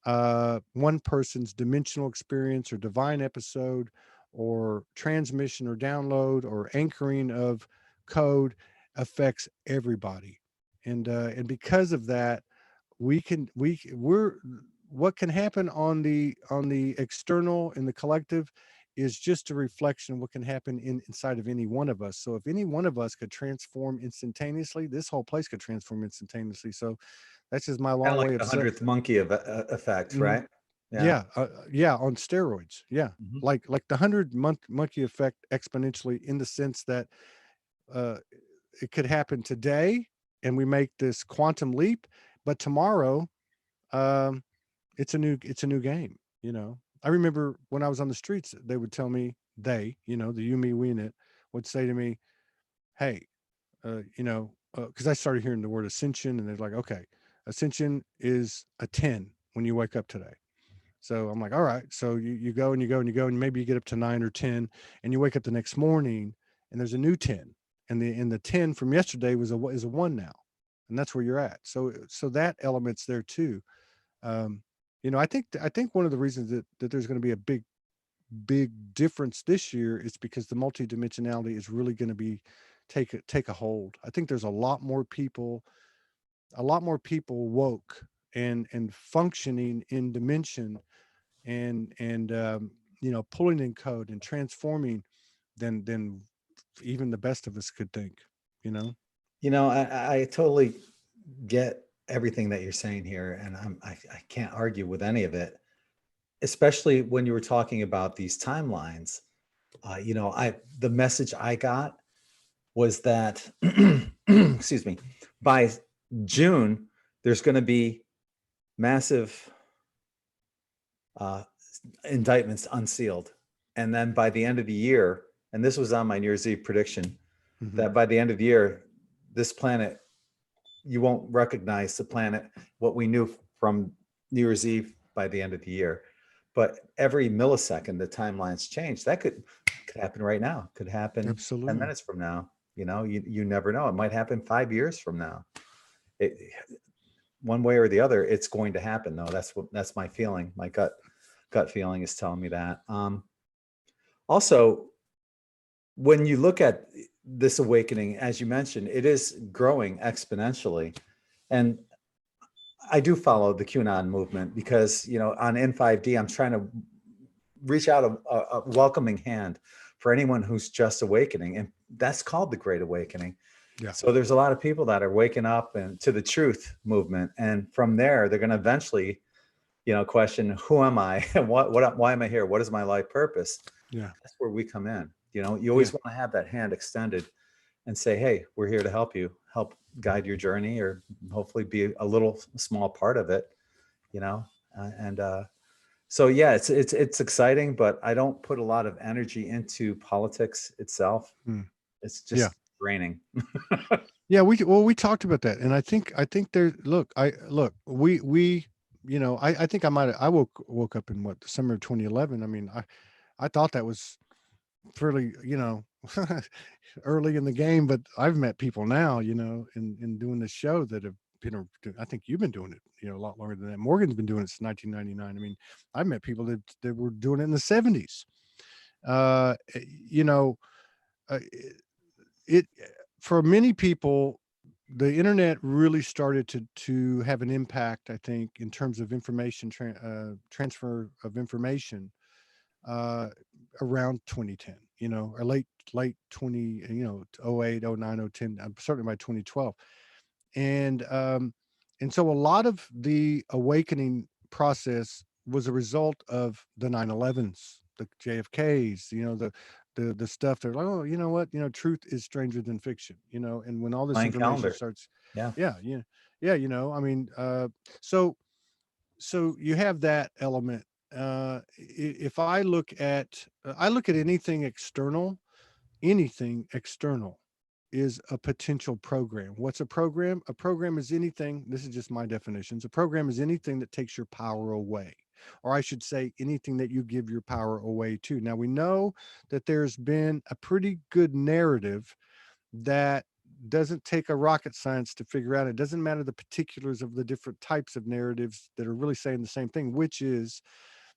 Speaker 1: dimensional experience or divine episode or transmission or download or anchoring of code affects everybody. And because of that, we're what can happen on the external in the collective is just a reflection of what can happen inside of any one of us. So if any one of us could transform instantaneously, this whole place could transform instantaneously. So that's just my
Speaker 2: Kind of
Speaker 1: long
Speaker 2: like
Speaker 1: way
Speaker 2: the
Speaker 1: of saying.
Speaker 2: 100th monkey effect, right? Yeah.
Speaker 1: Yeah, yeah, on steroids. Yeah,
Speaker 2: Mhm.
Speaker 1: like the monkey effect exponentially, in the sense that uh, it could happen today, and we make this quantum leap, but tomorrow, um, it's a new game. I remember when I was on the streets, they would tell me, the you, me, we, and it would say to me, "Hey, because I started hearing the word ascension, and they're like, okay, ascension is a 10 when you wake up today." So I'm like, all right. So you go and you go and you go, and maybe you get up to 9 or 10, and you wake up the next morning, and there's a new 10, and the 10 from yesterday is a one now, and that's where you're at. So that element's there too. Um, I think one of the reasons that there's going to be a big difference this year is because the multidimensionality is really going to be take a hold. I think there's a lot more people woke and functioning in dimension, and pulling in code and transforming than even the best of us could think. You know.
Speaker 2: I totally get everything that you're saying here, and I can't argue with any of it, especially when you were talking about these timelines. The message I got was that, excuse me, by June, there's going to be massive uh, indictments unsealed. And then by the end of the year, and this was on my New Year's Eve prediction,
Speaker 1: Hmm.
Speaker 2: that by the end of the year, this planet, you won't recognize the planet, what we knew from New Year's Eve by the end of the year. But every millisecond, the timelines change. That could happen right now. Could happen 10
Speaker 1: Absolutely.
Speaker 2: minutes from now. You never know. It might happen 5 years from now. It, one way or the other, it's going to happen though. That's my feeling. My gut feeling is telling me that. Also, when you look at this awakening, as you mentioned, it is growing exponentially. And I do follow the QAnon movement because, on In5D, I'm trying to reach out a welcoming hand for anyone who's just awakening. And that's called the Great Awakening.
Speaker 1: Yeah.
Speaker 2: So there's a lot of people that are waking up and to the truth movement. And from there, they're going to eventually, question, who am I? And why am I here? What is my life purpose?
Speaker 1: Yeah.
Speaker 2: That's where we come in. You always
Speaker 1: Yeah.
Speaker 2: want to have that hand extended and say, hey, we're here to help guide your journey, or hopefully be a little small part of it, and so yeah, it's exciting, but I don't put a lot of energy into politics itself.
Speaker 1: Mm.
Speaker 2: It's
Speaker 1: Yeah.
Speaker 2: just draining.
Speaker 1: Yeah. We talked about that, and I think there. Look. I think I woke up in what, the summer of 2011. I mean, I thought that was fairly, early in the game, but I've met people now, in doing this show, that have been, I think you've been doing it, a lot longer than that. Morgan's been doing it since 1999. I mean, I've met people that were doing it in the 70s. Uh, eh, you know, it for many people, the internet really started to have an impact, I think, in terms of transfer of information, uh, around 2010, or late 20, oh 08, oh 09, oh 10, certainly by 2012. And so a lot of the awakening process was a result of the 9/11s, the JFKs, the stuff. They're like, oh, you know what, truth is stranger than fiction, and when all this
Speaker 2: Mayan
Speaker 1: information
Speaker 2: calendar.
Speaker 1: starts,
Speaker 2: Yeah.
Speaker 1: yeah, yeah, I mean, so you have that element. If I look at anything external is a potential program. What's a program? A program is anything, this is just my definitions. A program is anything that takes your power away, or I should say, anything that you give your power away to. Now, we know that there's been a pretty good narrative that doesn't take a rocket science to figure out. It doesn't matter the particulars of the different types of narratives that are really saying the same thing, which is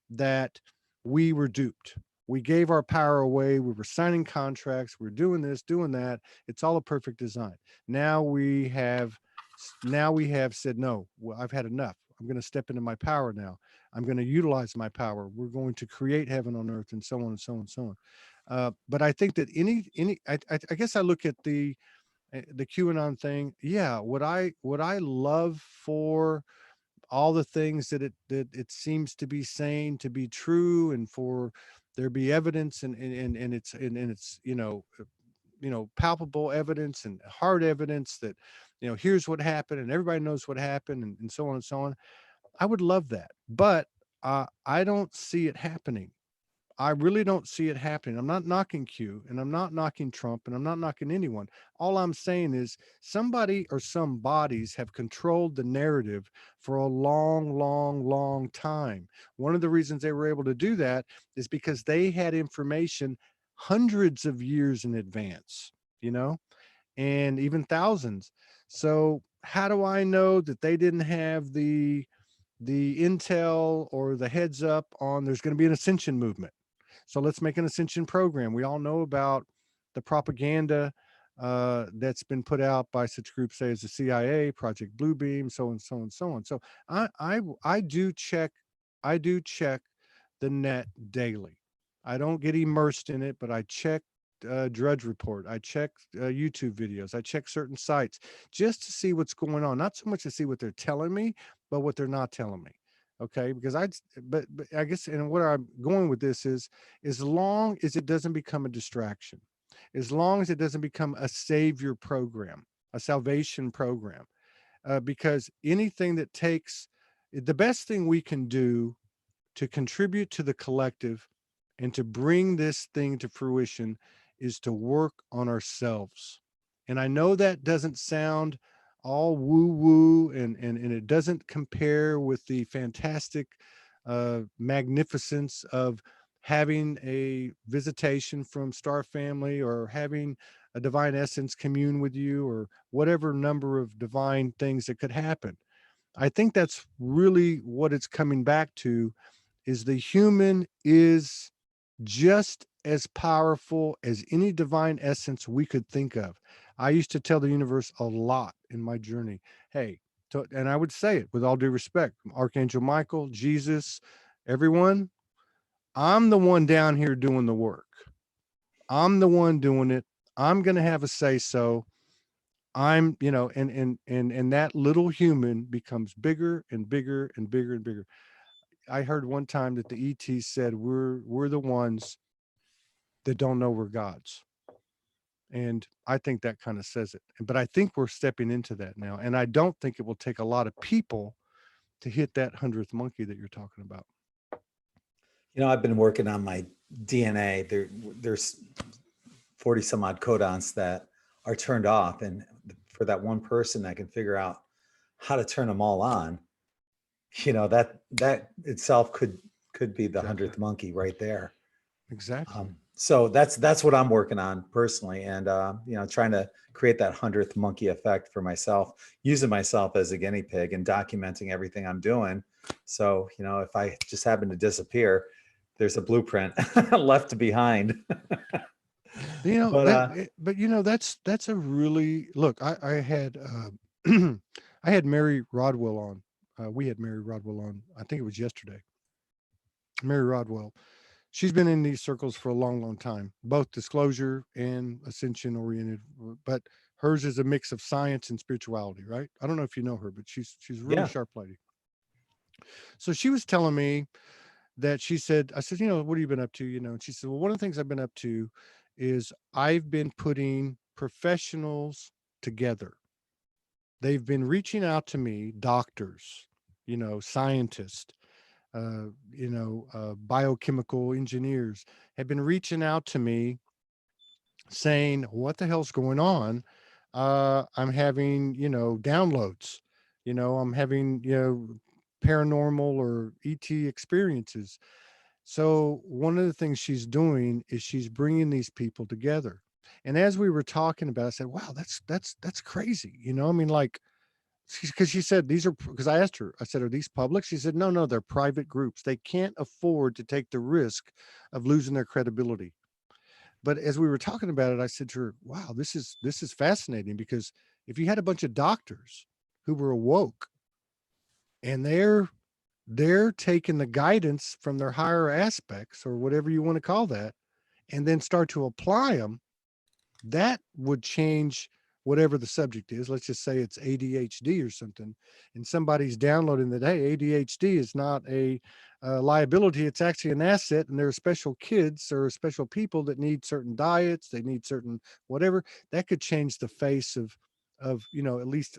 Speaker 1: that we were duped. We gave our power away. We were signing contracts. We're doing this, doing that. It's all a perfect design. Now we have, said, no, well, I've had enough. I'm going to step into my power now. I'm going to utilize my power. We're going to create heaven on earth, and so on and so on and so on. But I think that I guess I look at the QAnon thing. Yeah, would I love for all the things that it seems to be saying to be true, and for there be evidence, and it's palpable evidence and hard evidence that here's what happened, and everybody knows what happened, and so on and so on. I would love that, but I don't see it happening. I really don't see it happening. I'm not knocking Q, and I'm not knocking Trump, and I'm not knocking anyone. All I'm saying is somebody or some bodies have controlled the narrative for a long, long, long time. One of the reasons they were able to do that is because they had information hundreds of years in advance, and even thousands. So how do I know that they didn't have the intel or the heads up on there's going to be an ascension movement? So let's make an ascension program. We all know about the propaganda that's been put out by such groups, say, as the CIA, Project Bluebeam, so and so and so on. So I do check, the net daily. I don't get immersed in it, but I check Drudge Report. I check YouTube videos. I check certain sites just to see what's going on. Not so much to see what they're telling me, but what they're not telling me. Okay, because but I guess, and what I'm going with this is, as long as it doesn't become a distraction, as long as it doesn't become a savior program, a salvation program, because anything that takes, the best thing we can do to contribute to the collective and to bring this thing to fruition is to work on ourselves. And I know that doesn't sound all woo woo, and it doesn't compare with the fantastic magnificence of having a visitation from Star Family, or having a divine essence commune with you, or whatever number of divine things that could happen. I think that's really what it's coming back to, is the human is just as powerful as any divine essence we could think of. I used to tell the universe a lot in my journey, hey, and I would say it with all due respect, Archangel Michael, Jesus, everyone, I'm the one down here doing the work. I'm the one doing it. I'm going to have a say so. I'm, and that little human becomes bigger and bigger and bigger and bigger. I heard one time that the ETs said we're the ones that don't know we're gods. And I think that kind of says it. But I think we're stepping into that now. And I don't think it will take a lot of people to hit that 100th monkey that you're talking about.
Speaker 2: I've been working on my DNA. There's 40 some odd codons that are turned off. And for that one person, I can figure out how to turn them all on. That itself could be the 100th monkey right there.
Speaker 1: Exactly.
Speaker 2: So that's what I'm working on personally, and trying to create that 100th monkey effect for myself, using myself as a guinea pig and documenting everything I'm doing. So if I just happen to disappear, there's a blueprint left behind.
Speaker 1: That's a really, look, I had I had Mary Rodwell on. We had Mary Rodwell on, I think it was yesterday. Mary Rodwell, She's been in these circles for a long, long time, both disclosure and ascension oriented, but hers is a mix of science and spirituality, right? I don't know if you know her, but she's a really
Speaker 2: Yeah.
Speaker 1: sharp lady. So she was telling me that she said, I said, what have you been up to? And she said, well, one of the things I've been up to is I've been putting professionals together. They've been reaching out to me, doctors, scientists, biochemical engineers have been reaching out to me saying, what the hell's going on? I'm having, downloads, I'm having, paranormal or ET experiences. So one of the things she's doing is she's bringing these people together. And as we were talking about, I said, wow, that's crazy. I mean, like, because she said these are, because I asked her, I said, are these public? She said, no, they're private groups. They can't afford to take the risk of losing their credibility. But as we were talking about it, I said to her, wow, this is fascinating, because if you had a bunch of doctors who were awoke and they're taking the guidance from their higher aspects, or whatever you want to call that, and then start to apply them, that would change whatever the subject is. Let's just say it's ADHD or something, and somebody's downloading that, hey, ADHD is not a liability, it's actually an asset, and there are special kids or special people that need certain diets, they need certain whatever. That could change the face of at least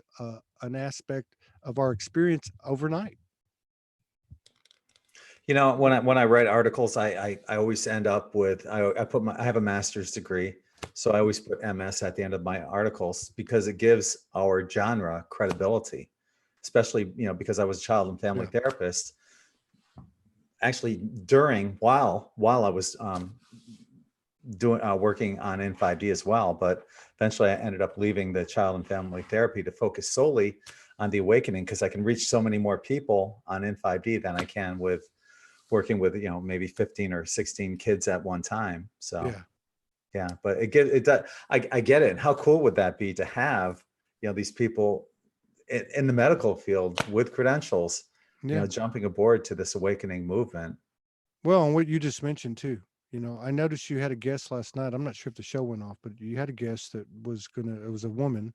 Speaker 1: an aspect of our experience overnight.
Speaker 2: When I write articles, I always end up with, I have a master's degree, so I always put MS at the end of my articles because it gives our genre credibility, especially because I was a child and family
Speaker 1: Yeah.
Speaker 2: therapist. Actually, while I was doing working on In5D as well, but eventually I ended up leaving the child and family therapy to focus solely on the awakening, because I can reach so many more people on In5D than I can with working with maybe 15 or 16 kids at one time. So
Speaker 1: Yeah.
Speaker 2: yeah, but it does. I get it. How cool would that be to have these people in the medical field with credentials,
Speaker 1: Yeah.
Speaker 2: jumping aboard to this awakening movement.
Speaker 1: Well, and what you just mentioned too, I noticed you had a guest last night. I'm not sure if the show went off, but you had a guest that it was a woman,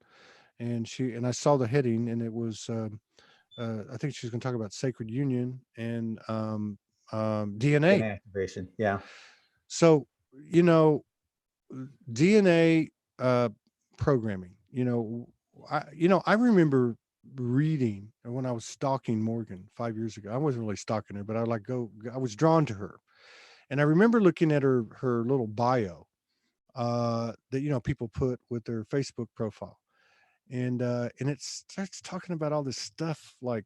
Speaker 1: and I saw the heading, and it was, I think she was going to talk about sacred union and DNA.
Speaker 2: DNA activation. Yeah.
Speaker 1: So, you know, DNA programming, I remember reading when I was stalking Morgan 5 years ago. I wasn't really stalking her, but I was drawn to her. And I remember looking at her little bio that people put with their Facebook profile, and it starts talking about all this stuff, like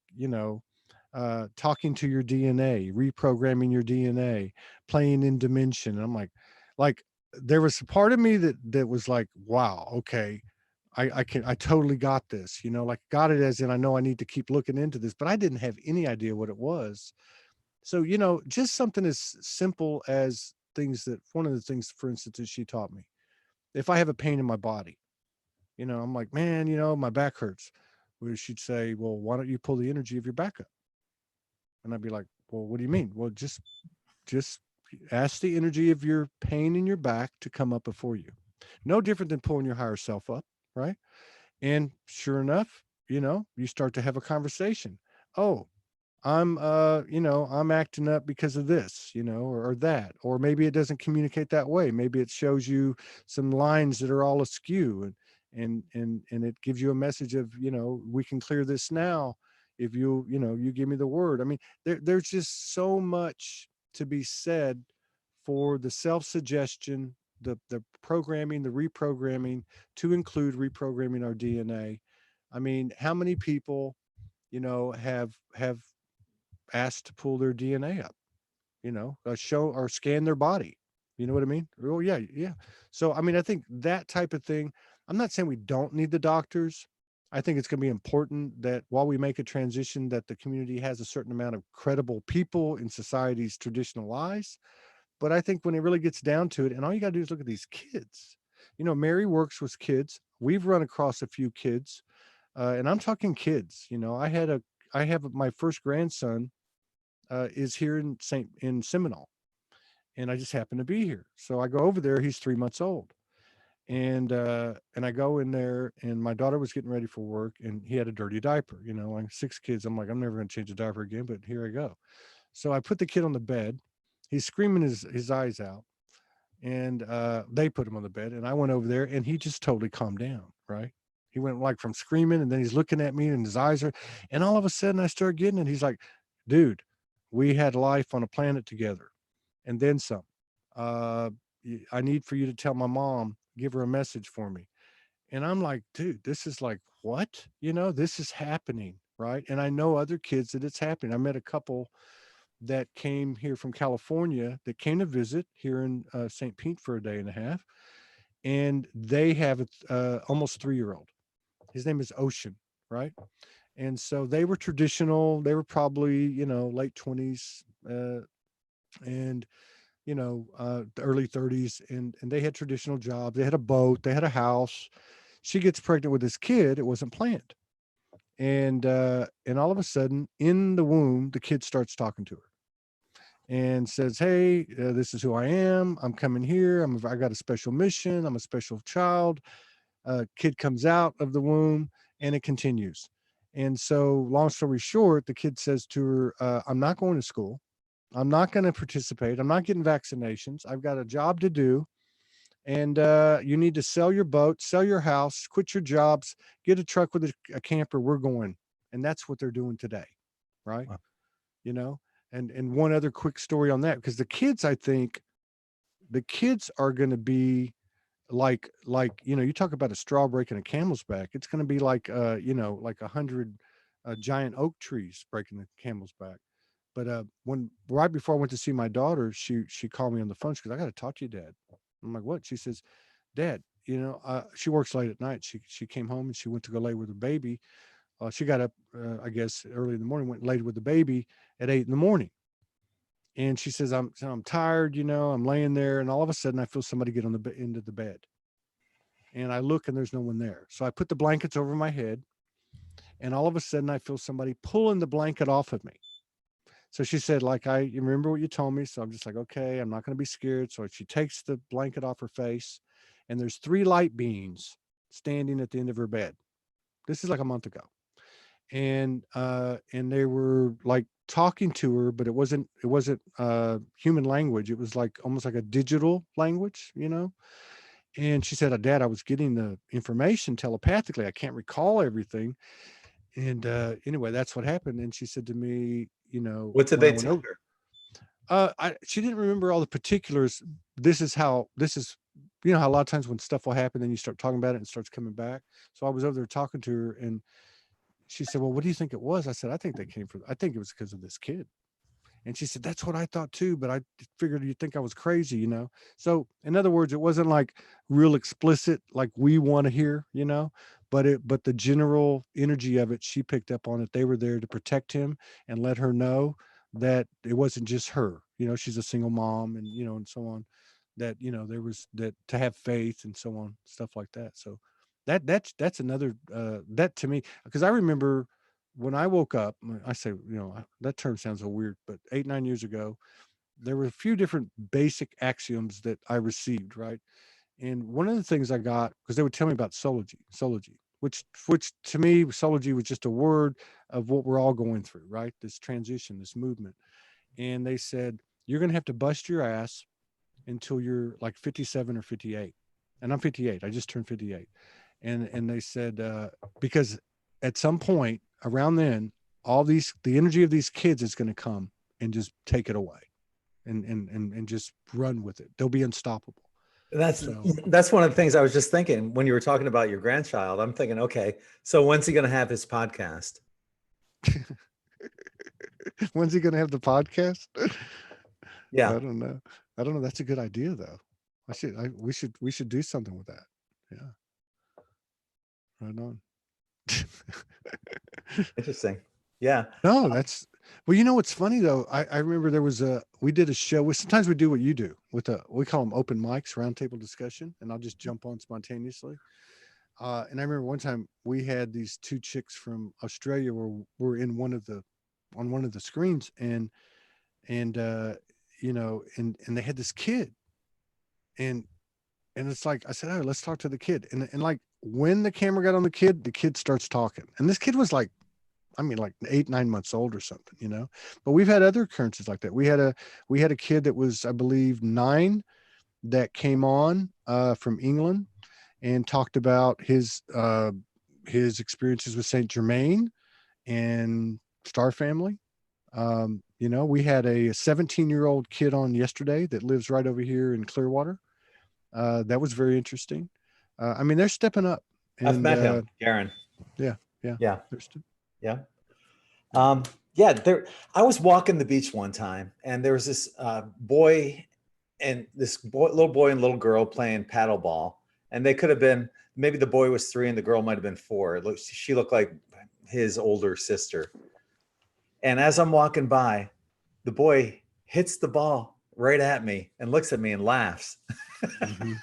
Speaker 1: talking to your DNA, reprogramming your DNA, playing in dimension. And I'm like there was a part of me that was like, wow, okay, I totally got this, like got it, as in I know I need to keep looking into this, but I didn't have any idea what it was. So, just something as simple as things that one of the things, for instance, that she taught me. If I have a pain in my body, I'm like, man, my back hurts. Where she'd say, well, why don't you pull the energy of your back up? And I'd be like, well, what do you mean? Well, just ask the energy of your pain in your back to come up before you. No different than pulling your higher self up, right? And sure enough, you start to have a conversation. Oh, I'm acting up because of this, or that, or maybe it doesn't communicate that way. Maybe it shows you some lines that are all askew, and it gives you a message of, we can clear this now if you give me the word. I mean, there's just so much to be said for the self-suggestion, the programming, the reprogramming, to include reprogramming our DNA. I mean, how many people, have asked to pull their DNA up, show or scan their body. You know what I mean? Oh yeah, yeah. So I mean, I think that type of thing. I'm not saying we don't need the doctors. I think it's going to be important that while we make a transition, that the community has a certain amount of credible people in society's traditional eyes. But I think when it really gets down to it, and all you got to do is look at these kids. Mary works with kids. We've run across a few kids, and I'm talking kids. I have my first grandson is here in Seminole, and I just happened to be here. So I go over there. He's 3 months old, and I go in there, and my daughter was getting ready for work, and he had a dirty diaper. You know, like 6 kids. I'm like, I'm never going to change a diaper again, but here I go. So I put the kid on the bed. He's screaming his eyes out, and they put him on the bed, and I went over there, and he just totally calmed down. Right. He went like from screaming, and then he's looking at me, and his eyes are, and all of a sudden I start getting it. He's like, dude, we had life on a planet together, and then some. Uh, I need for you to tell my mom, give her a message for me. And I'm like, dude, this is like, what? You know, this is happening. Right. And I know other kids that it's happening. I met a couple that came here from California that came to visit here in St. Pete for a day and a half. And they have a almost 3 year old. His name is Ocean. Right. And so they were traditional. They were probably, late 20s. And the early 30s, and they had traditional jobs. They had a boat, they had a house. She gets pregnant with this kid. It wasn't planned. And all of a sudden in the womb, the kid starts talking to her and says, hey, this is who I am. I'm coming here. I got a special mission. I'm a special child. Kid comes out of the womb, and it continues. And so long story short, the kid says to her, I'm not going to school. I'm not going to participate. I'm not getting vaccinations. I've got a job to do. And you need to sell your boat, sell your house, quit your jobs, get a truck with a camper. We're going. And that's what they're doing today. Right.
Speaker 2: Wow.
Speaker 1: You know, and one other quick story on that, because the kids, I think the kids are going to be like, you talk about a straw breaking a camel's back. It's going to be like, like 100 giant oak trees breaking the camel's back. But when right before I went to see my daughter, she called me on the phone. She goes, I got to talk to you, Dad. I'm like, what? She says, Dad, she works late at night. She came home and she went to go lay with her baby. She got up, I guess, early in the morning, went and laid with the baby at 8 in the morning. And she says, I'm tired, I'm laying there, and all of a sudden I feel somebody get on the end of the bed. And I look, and there's no one there. So I put the blankets over my head, and all of a sudden I feel somebody pulling the blanket off of me. So she said, like, you remember what you told me? So I'm just like, okay, I'm not going to be scared. So she takes the blanket off her face, and there's 3 light beams standing at the end of her bed. This is like a month ago. And they were like talking to her, but it wasn't human language. It was like almost like a digital language. And she said, Dad, I was getting the information telepathically. I can't recall everything. And anyway, that's what happened. And she said to me,
Speaker 2: What did
Speaker 1: when I
Speaker 2: they
Speaker 1: went
Speaker 2: tell
Speaker 1: over,
Speaker 2: her?
Speaker 1: she didn't remember all the particulars. This is how a lot of times when stuff will happen, then you start talking about it and it starts coming back. So I was over there talking to her, and she said, well, what do you think it was? I said, I think it was because of this kid. And she said, that's what I thought too, but I figured you'd think I was crazy. So in other words, it wasn't like real explicit, like we want to hear, but the general energy of it, she picked up on it. They were there to protect him and let her know that it wasn't just her. She's a single mom, and so on, that, there was that to have faith and so on, stuff like that. So that's another, that to me, because I remember when I woke up, I say, that term sounds so weird, but 8, 9 years ago, there were a few different basic axioms that I received, right? And one of the things I got, because they would tell me about Soulogy, which to me, Soulogy was just a word of what we're all going through, right? This transition, this movement. And they said, you're going to have to bust your ass until you're like 57 or 58. And I'm 58. I just turned 58. And they said, because at some point around then, the energy of these kids is going to come and just take it away and just run with it. They'll be unstoppable.
Speaker 2: That's
Speaker 1: So
Speaker 2: that's one of the things I was just thinking when you were talking about your grandchild. I'm thinking, okay, so when's he going to have his podcast?
Speaker 1: when's he going to have the podcast? I
Speaker 2: Yeah.
Speaker 1: don't know. I don't know. That's a good idea though. We should do something with that. Yeah. Right on.
Speaker 2: Interesting. Yeah.
Speaker 1: No, that's well, what's funny though? I remember we did a show. Sometimes we do what you do we call them open mics, roundtable discussion, and I'll just jump on spontaneously. And I remember one time we had these 2 chicks from Australia were in on one of the screens, and you know, and they had this kid, and it's like I said, oh, let's talk to the kid, and like when the camera got on the kid starts talking, and this kid was like, I mean, like 8, 9 months old or something, you know. But we've had other occurrences like that. We had a kid that was, I believe, 9 that came on from England and talked about his experiences with Saint Germain and Star Family. You know, we had a 17-year-old kid on yesterday that lives right over here in Clearwater. That was very interesting. I mean, they're stepping up,
Speaker 2: I've
Speaker 1: and
Speaker 2: met him, Garen.
Speaker 1: yeah, yeah,
Speaker 2: Yeah.
Speaker 1: they're
Speaker 2: Yeah. Yeah, I was walking the beach one time, and there was this boy and little boy and little girl playing paddle ball, and they could have been, maybe the boy was 3 and the girl might have been 4. She looked like his older sister. And as I'm walking by, the boy hits the ball right at me and looks at me and laughs.
Speaker 1: mm-hmm.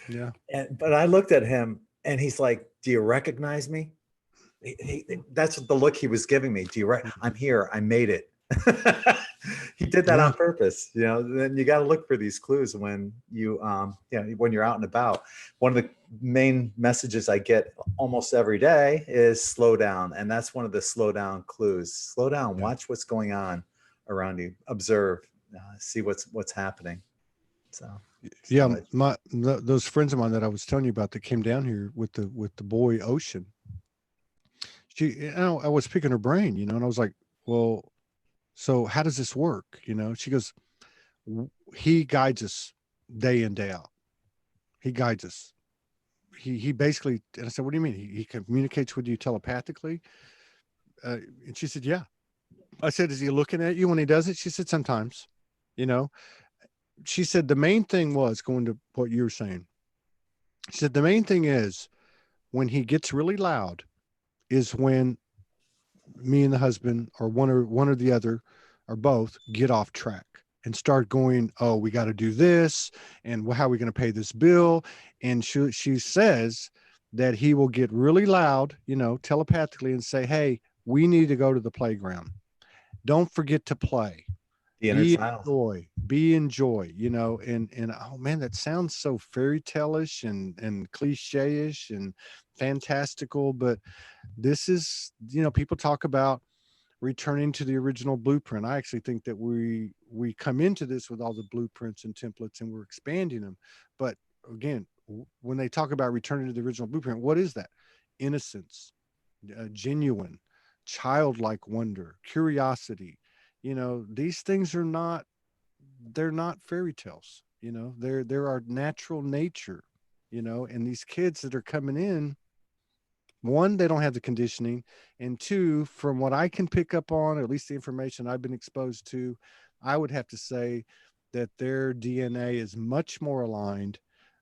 Speaker 1: Yeah.
Speaker 2: But I looked at him, and he's like, "Do you recognize me?" That's the look he was giving me. I'm here. I made it. He did that
Speaker 1: Yeah.
Speaker 2: on purpose. You know, then you got to look for these clues when when you're out and about. One of the main messages I get almost every day is slow down. And that's one of the slow down clues. Slow down, watch what's going on around you, observe, see what's happening. So
Speaker 1: Yeah, those friends of mine that I was telling you about that came down here with the boy Ocean. I was picking her brain, you know, and I was like, well, so how does this work? You know, she goes, he guides us day in, day out. He guides us. He basically, and I said, what do you mean? He communicates with you telepathically? And she said, yeah. I said, is he looking at you when he does it? She said, sometimes, you know. She said, the main thing was going to what you're saying. She said, the main thing is when he gets really loud is when me and the husband or one or the other or both get off track and start going, oh, we got to do this, and how are we going to pay this bill? And she says that he will get really loud, you know, telepathically, and say, hey, we need to go to the playground, don't forget to play,
Speaker 2: the inner child.
Speaker 1: be enjoy, you know. And oh man, that sounds so fairy tale-ish and cliche-ish and fantastical, but this is, you know, people talk about returning to the original blueprint. I actually think that we come into this with all the blueprints and templates, and we're expanding them. But again, when they talk about returning to the original blueprint, what is that? Innocence, genuine, childlike wonder, curiosity. You know, these things are not, they're not fairy tales. You know, they're our natural nature. You know, and these kids that are coming in, one, they don't have the conditioning, and two, from what I can pick up on, or at least the information I've been exposed to, I would have to say that their DNA is much more aligned,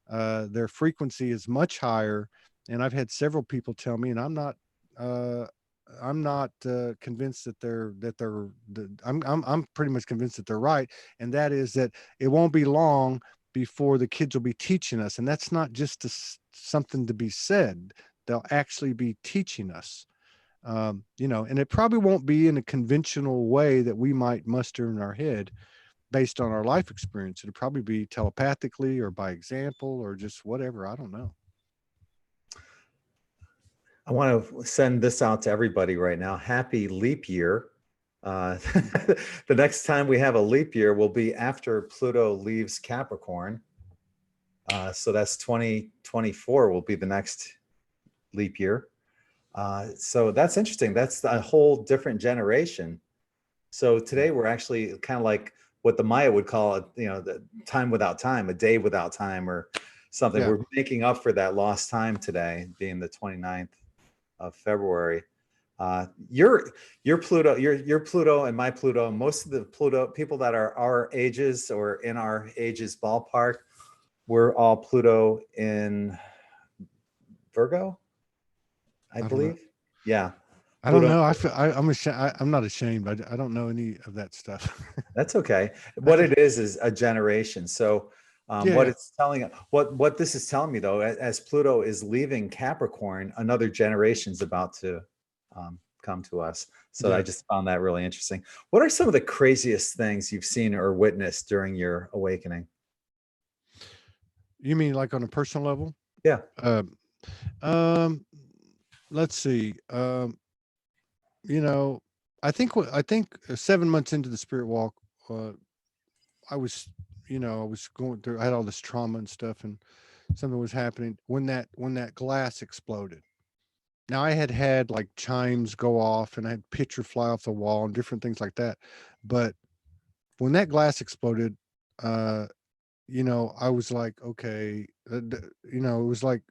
Speaker 1: their frequency is much higher, and I've had several people tell me, and uh, I'm not convinced that I'm pretty much convinced that they're right, and that is that it won't be long before the kids will be teaching us, and that's not just something to be said. They'll actually be teaching us, you know, and it probably won't be in a conventional way that we might muster in our head based on our life experience. It'll probably be telepathically or by example or just whatever. I don't know.
Speaker 2: I want to send this out to everybody right now. Happy leap year. The next time we have a leap year will be after Pluto leaves Capricorn. So that's 2024 will be the next leap year. So that's interesting. That's a whole different generation. So today we're actually kind of like what the Maya would call it, you know, the time without time, a day without time or something.
Speaker 1: Yeah.
Speaker 2: We're making up for that lost time today, being the 29th of February. Your Pluto, your Pluto and my Pluto, most of the Pluto people that are our ages or in our ages ballpark, we're all Pluto in Virgo, I
Speaker 1: I don't know.
Speaker 2: believe. Yeah.
Speaker 1: I don't
Speaker 2: Pluto.
Speaker 1: know. I'm not ashamed. I don't know any of that stuff.
Speaker 2: That's okay. What it is a generation. So what
Speaker 1: Yeah.
Speaker 2: it's telling, what this is telling me though, as Pluto is leaving Capricorn, another generation's about to come to us. So I
Speaker 1: Yeah.
Speaker 2: just found that really interesting. What are some of the craziest things you've seen or witnessed during your awakening?
Speaker 1: You mean like on a personal level?
Speaker 2: Yeah.
Speaker 1: Um, um, let's see. You know, I think 7 months into the spirit walk, uh, I was, I was going through. I had all this trauma and stuff, and something was happening when that glass exploded. Now I had had like chimes go off, and I had picture fly off the wall and different things like that. But when that glass exploded, uh, I was like, okay, it was like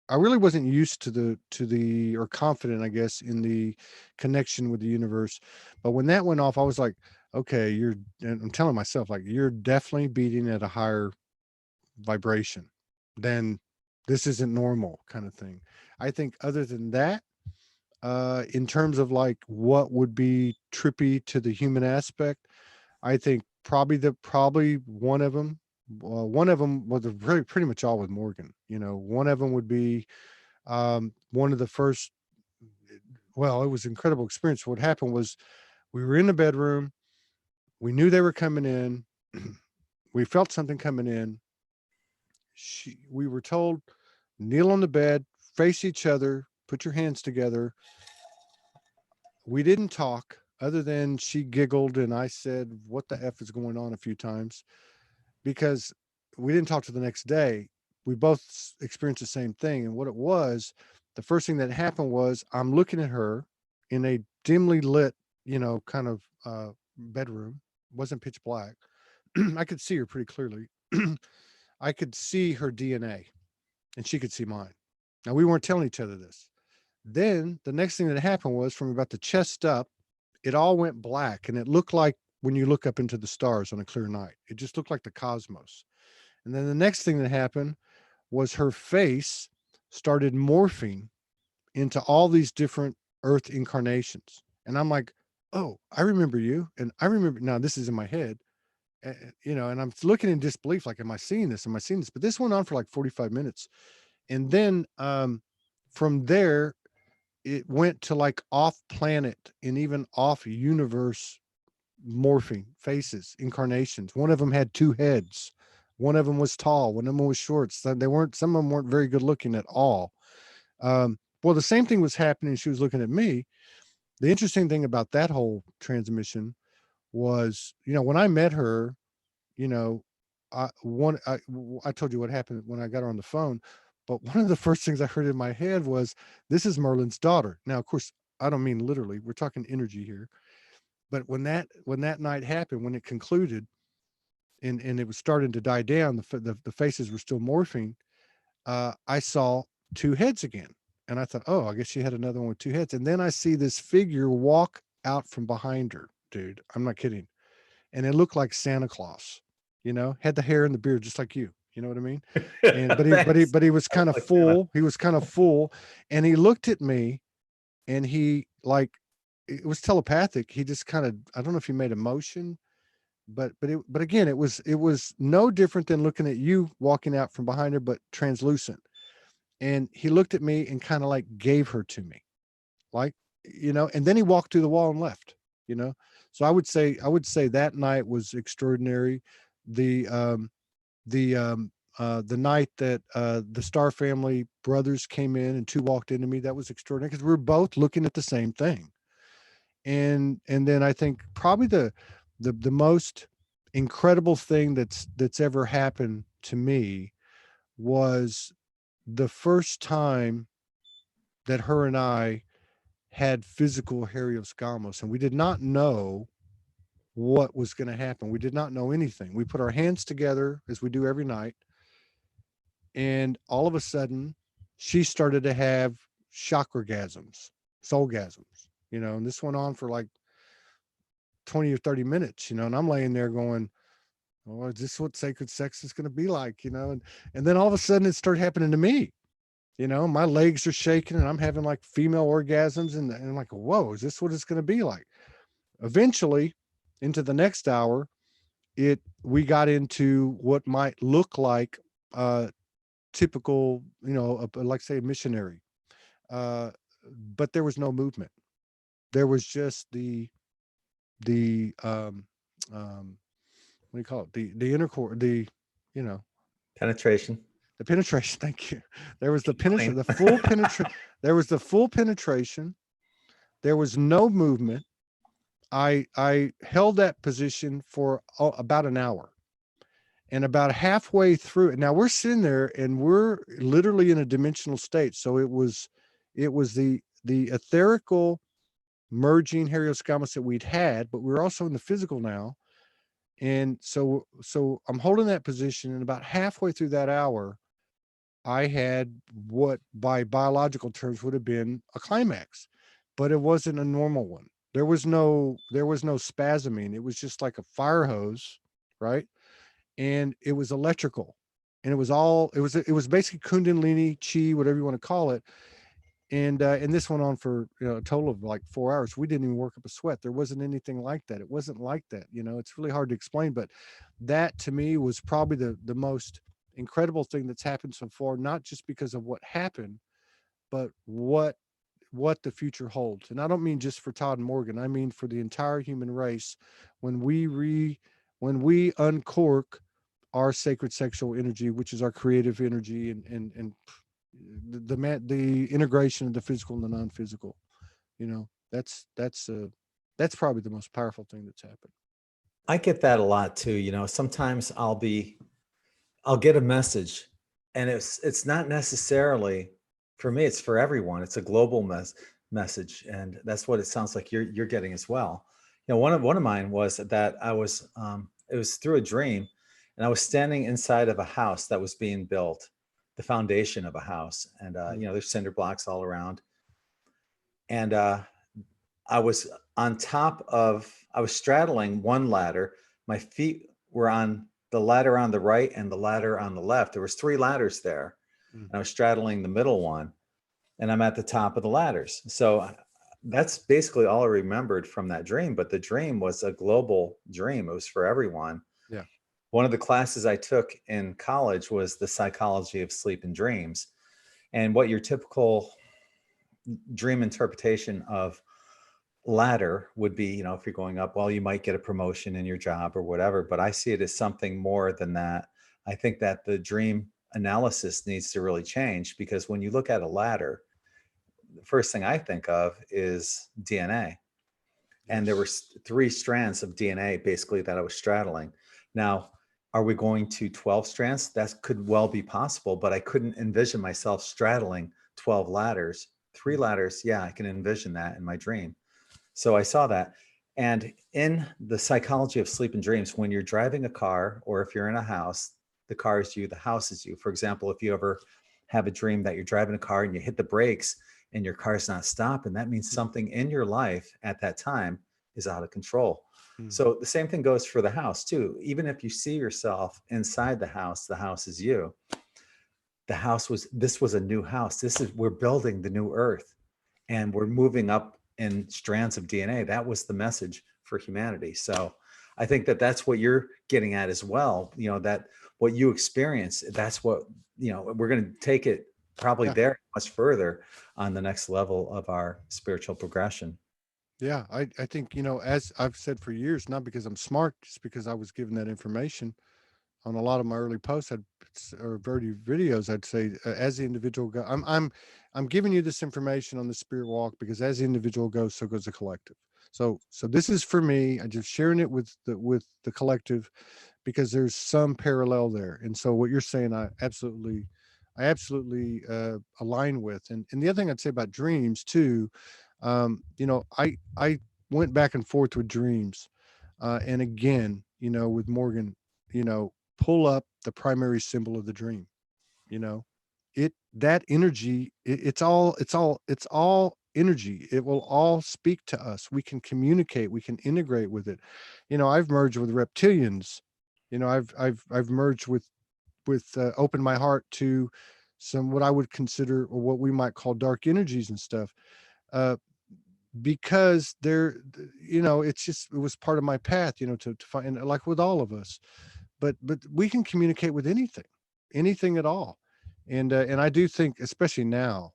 Speaker 1: I really wasn't used to the or confident, I guess, in the connection with the universe. But when that went off, I was like, okay, and I'm telling myself, like, you're definitely beating at a higher vibration than this isn't normal kind of thing. I think other than that, in terms of like what would be trippy to the human aspect, I think probably one of them was pretty much all with Morgan. One of them would be one of the first. Well, it was an incredible experience. What happened was we were in the bedroom. We knew they were coming in. We felt something coming in. We were told, kneel on the bed, face each other, put your hands together. We didn't talk other than she giggled and I said, "What the F is going on?" a few times because we didn't talk to the next day. We both experienced the same thing. And what it was, the first thing that happened was I'm looking at her in a dimly lit, kind of bedroom. It wasn't pitch black. I could see her pretty clearly. I could see her DNA and she could see mine. Now, we weren't telling each other this. Then the next thing that happened was from about the chest up, it all went black and it looked like when you look up into the stars on a clear night. It just looked like the cosmos. And then the next thing that happened was her face started morphing into all these different earth incarnations. And I'm like, oh, I remember you. And I remember now this is in my head, and I'm looking in disbelief, like, am I seeing this? Am I seeing this? But this went on for like 45 minutes. And then from there, it went to like off planet and even off universe morphing faces, incarnations. One of them had two heads. One of them was tall. One of them was short. So some of them weren't very good looking at all. Well, the same thing was happening. She was looking at me. The interesting thing about that whole transmission was, when I met her, you know, I told you what happened when I got her on the phone, but one of the first things I heard in my head was, "This is Merlin's daughter." Now, of course, I don't mean literally. We're talking energy here. But when that night happened, when it concluded, and it was starting to die down, the faces were still morphing. I saw two heads again, and I thought, oh, I guess she had another one with two heads. And then I see this figure walk out from behind her, dude. I'm not kidding, and it looked like Santa Claus. Had the hair and the beard just like you. You know what I mean? And
Speaker 2: Thanks.
Speaker 1: but he was
Speaker 2: I
Speaker 1: kind of
Speaker 2: like that.
Speaker 1: full. He was kind of full, and he looked at me, and he like it was telepathic. He just kind of, I don't know if he made a motion, but again, it was no different than looking at you walking out from behind her, but translucent. And he looked at me and kind of like gave her to me, like, and then he walked through the wall and left. you know so I would say that night was extraordinary. The um the um uh the night that the Star family brothers came in and two walked into me, that was extraordinary because we were both looking at the same thing. And then I think probably the most incredible thing that's ever happened to me was the first time that her and I had physical heriosgamos, and we did not know what was going to happen. We did not know anything. We put our hands together as we do every night, and all of a sudden, she started to have chakragasms, soulgasms. And this went on for like 20 or 30 minutes. And I'm laying there going, oh, is this what sacred sex is going to be like? And then all of a sudden it started happening to me. My legs are shaking and I'm having like female orgasms, and I'm like, whoa, is this what it's going to be like? Eventually, into the next hour, we got into what might look like typical, like say a missionary, uh, but there was no movement. there was just the what do you call it, the intercourse, the, you know,
Speaker 2: Penetration.
Speaker 1: the penetration. Thank you. There was the
Speaker 2: Keep
Speaker 1: penetration,
Speaker 2: going.
Speaker 1: the full penetration. There was the full penetration. There was no movement. I held that position for about an hour, and about halfway through it, now we're sitting there and we're literally in a dimensional state. So it was the etherical merging helioscomus that we'd had, but we're also in the physical now. And so I'm holding that position, and about halfway through that hour, I had what by biological terms would have been a climax, but it wasn't a normal one. There was no spasming. It was just like a fire hose, right? And it was electrical. And it was basically Kundalini, chi, whatever you want to call it. And this went on for, a total of like 4 hours. We didn't even work up a sweat. There wasn't anything like that. It wasn't like that. It's really hard to explain, but that to me was probably the most incredible thing that's happened so far, not just because of what happened, but what the future holds. And I don't mean just for Todd and Morgan. I mean for the entire human race. When we uncork our sacred sexual energy, which is our creative energy, and the integration of the physical and the non-physical, that's probably the most powerful thing that's happened.
Speaker 2: I get that a lot too. Sometimes I'll get a message, and it's not necessarily for me, it's for everyone. It's a global message, and that's what it sounds like you're getting as well. One of mine was that it was through a dream, and I was standing inside of a house that was being built, the foundation of a house, and there's cinder blocks all around, and I was I was straddling one ladder. My feet were on the ladder on the right and the ladder on the left. There was three ladders there, and I was straddling the middle one, and I'm at the top of the ladders. So that's basically all I remembered from that dream. But the dream was a global dream. It was for everyone.
Speaker 1: Yeah.
Speaker 2: One of the classes I took in college was the psychology of sleep and dreams. And what your typical dream interpretation of ladder would be, if you're going up, well, you might get a promotion in your job or whatever, but I see it as something more than that. I think that the dream analysis needs to really change, because when you look at a ladder, the first thing I think of is DNA. And there were three strands of DNA basically that I was straddling. Now, are we going to 12 strands? That could well be possible, but I couldn't envision myself straddling 12 ladders. Three ladders, yeah, I can envision that in my dream. So I saw that. And in the psychology of sleep and dreams, when you're driving a car, or if you're in a house, the car is you, the house is you. For example, if you ever have a dream that you're driving a car and you hit the brakes and your car's not stopping, that means something in your life at that time is out of control. So the same thing goes for the house too. Even if you see yourself inside the house is you. This was a new house. We're building the new earth, and we're moving up in strands of DNA. That was the message for humanity. So I think that that's what you're getting at as well. That what you experience, that's what, we're going to take it probably there much further on the next level of our spiritual progression.
Speaker 1: Yeah, I think, as I've said for years, not because I'm smart, just because I was given that information on a lot of my early posts, or early videos. I'd say, as the individual go, I'm giving you this information on the spirit walk, because as the individual goes, so goes the collective. So this is for me. I'm just sharing it with the collective, because there's some parallel there. And so what you're saying, I absolutely align with. And the other thing I'd say about dreams too, I went back and forth with dreams, and again, with Morgan, pull up the primary symbol of the dream. You know, that energy, it's all energy. It will all speak to us. We can communicate. We can integrate with it. I've merged with reptilians. I've merged with opened my heart to some, what I would consider, or what we might call, dark energies and stuff. Uh, because it was part of my path, to find, like with all of us. But we can communicate with anything at all. And I do think, especially now,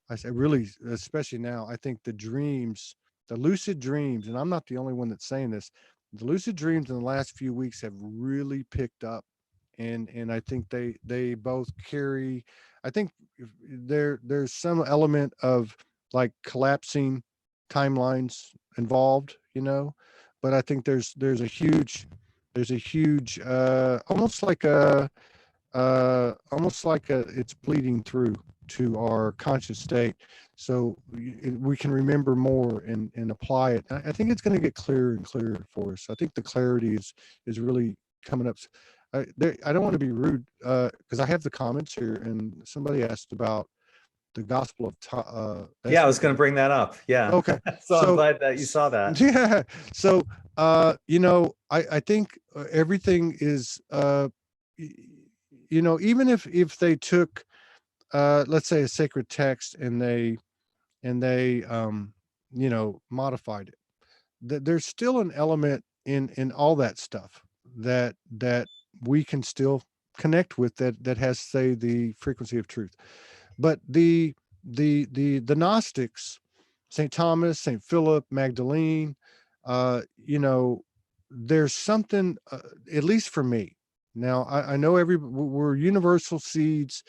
Speaker 1: I say really, especially now, I think the dreams the lucid dreams, and I'm not the only one that's saying this, the lucid dreams in the last few weeks have really picked up. And I think they both carry, I think there's some element of like collapsing timelines involved, you know, but I think there's a huge almost like it's bleeding through to our conscious state, so we can remember more and apply it. I think it's going to get clearer and clearer for us. I think the clarity is really coming up. I don't want to be rude, because I have the comments here, and somebody asked about the Gospel of
Speaker 2: Yeah,
Speaker 1: that's
Speaker 2: I was
Speaker 1: what
Speaker 2: going to bring that up. Yeah.
Speaker 1: okay.
Speaker 2: So I'm
Speaker 1: So
Speaker 2: glad that you saw that.
Speaker 1: yeah, so you know, I think everything is you know, even if they took let's say a sacred text and they you know, modified it, there's still an element in all that stuff that we can still connect with, that has, say, the frequency of truth. But the Gnostics, St. Thomas, St. Philip, Magdalene, you know, there's something, at least for me. Now, I know we're universal seeds.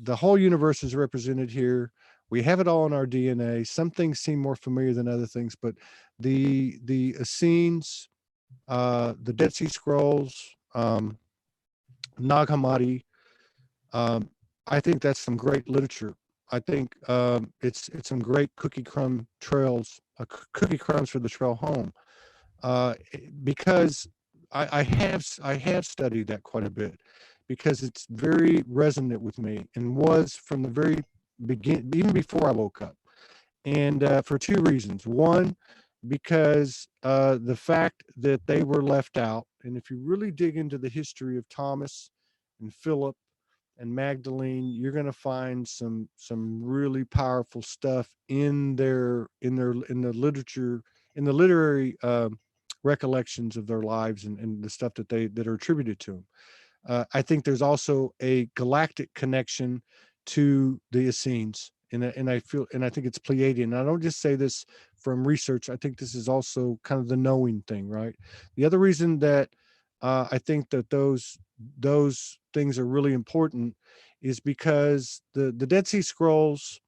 Speaker 1: The whole universe is represented here. We have it all in our DNA. Some things seem more familiar than other things, but the Essenes, the Dead Sea Scrolls, Nag Hammadi, um, I think that's some great literature. I think it's some great cookie crumb trails, cookie crumbs for the trail home, because I have studied that quite a bit, because it's very resonant with me and was from the very begin, even before I woke up, and for two reasons. One, because the fact that they were left out, and if you really dig into the history of Thomas and Philip and Magdalene, you're going to find some really powerful stuff in the literature, in the literary recollections of their lives, and the stuff that are attributed to them. I think there's also a galactic connection to the Essenes, and I feel, and I think it's Pleiadian. And I don't just say this from research. I think this is also kind of the knowing thing, right? The other reason that I think that those things are really important is because the Dead Sea Scrolls,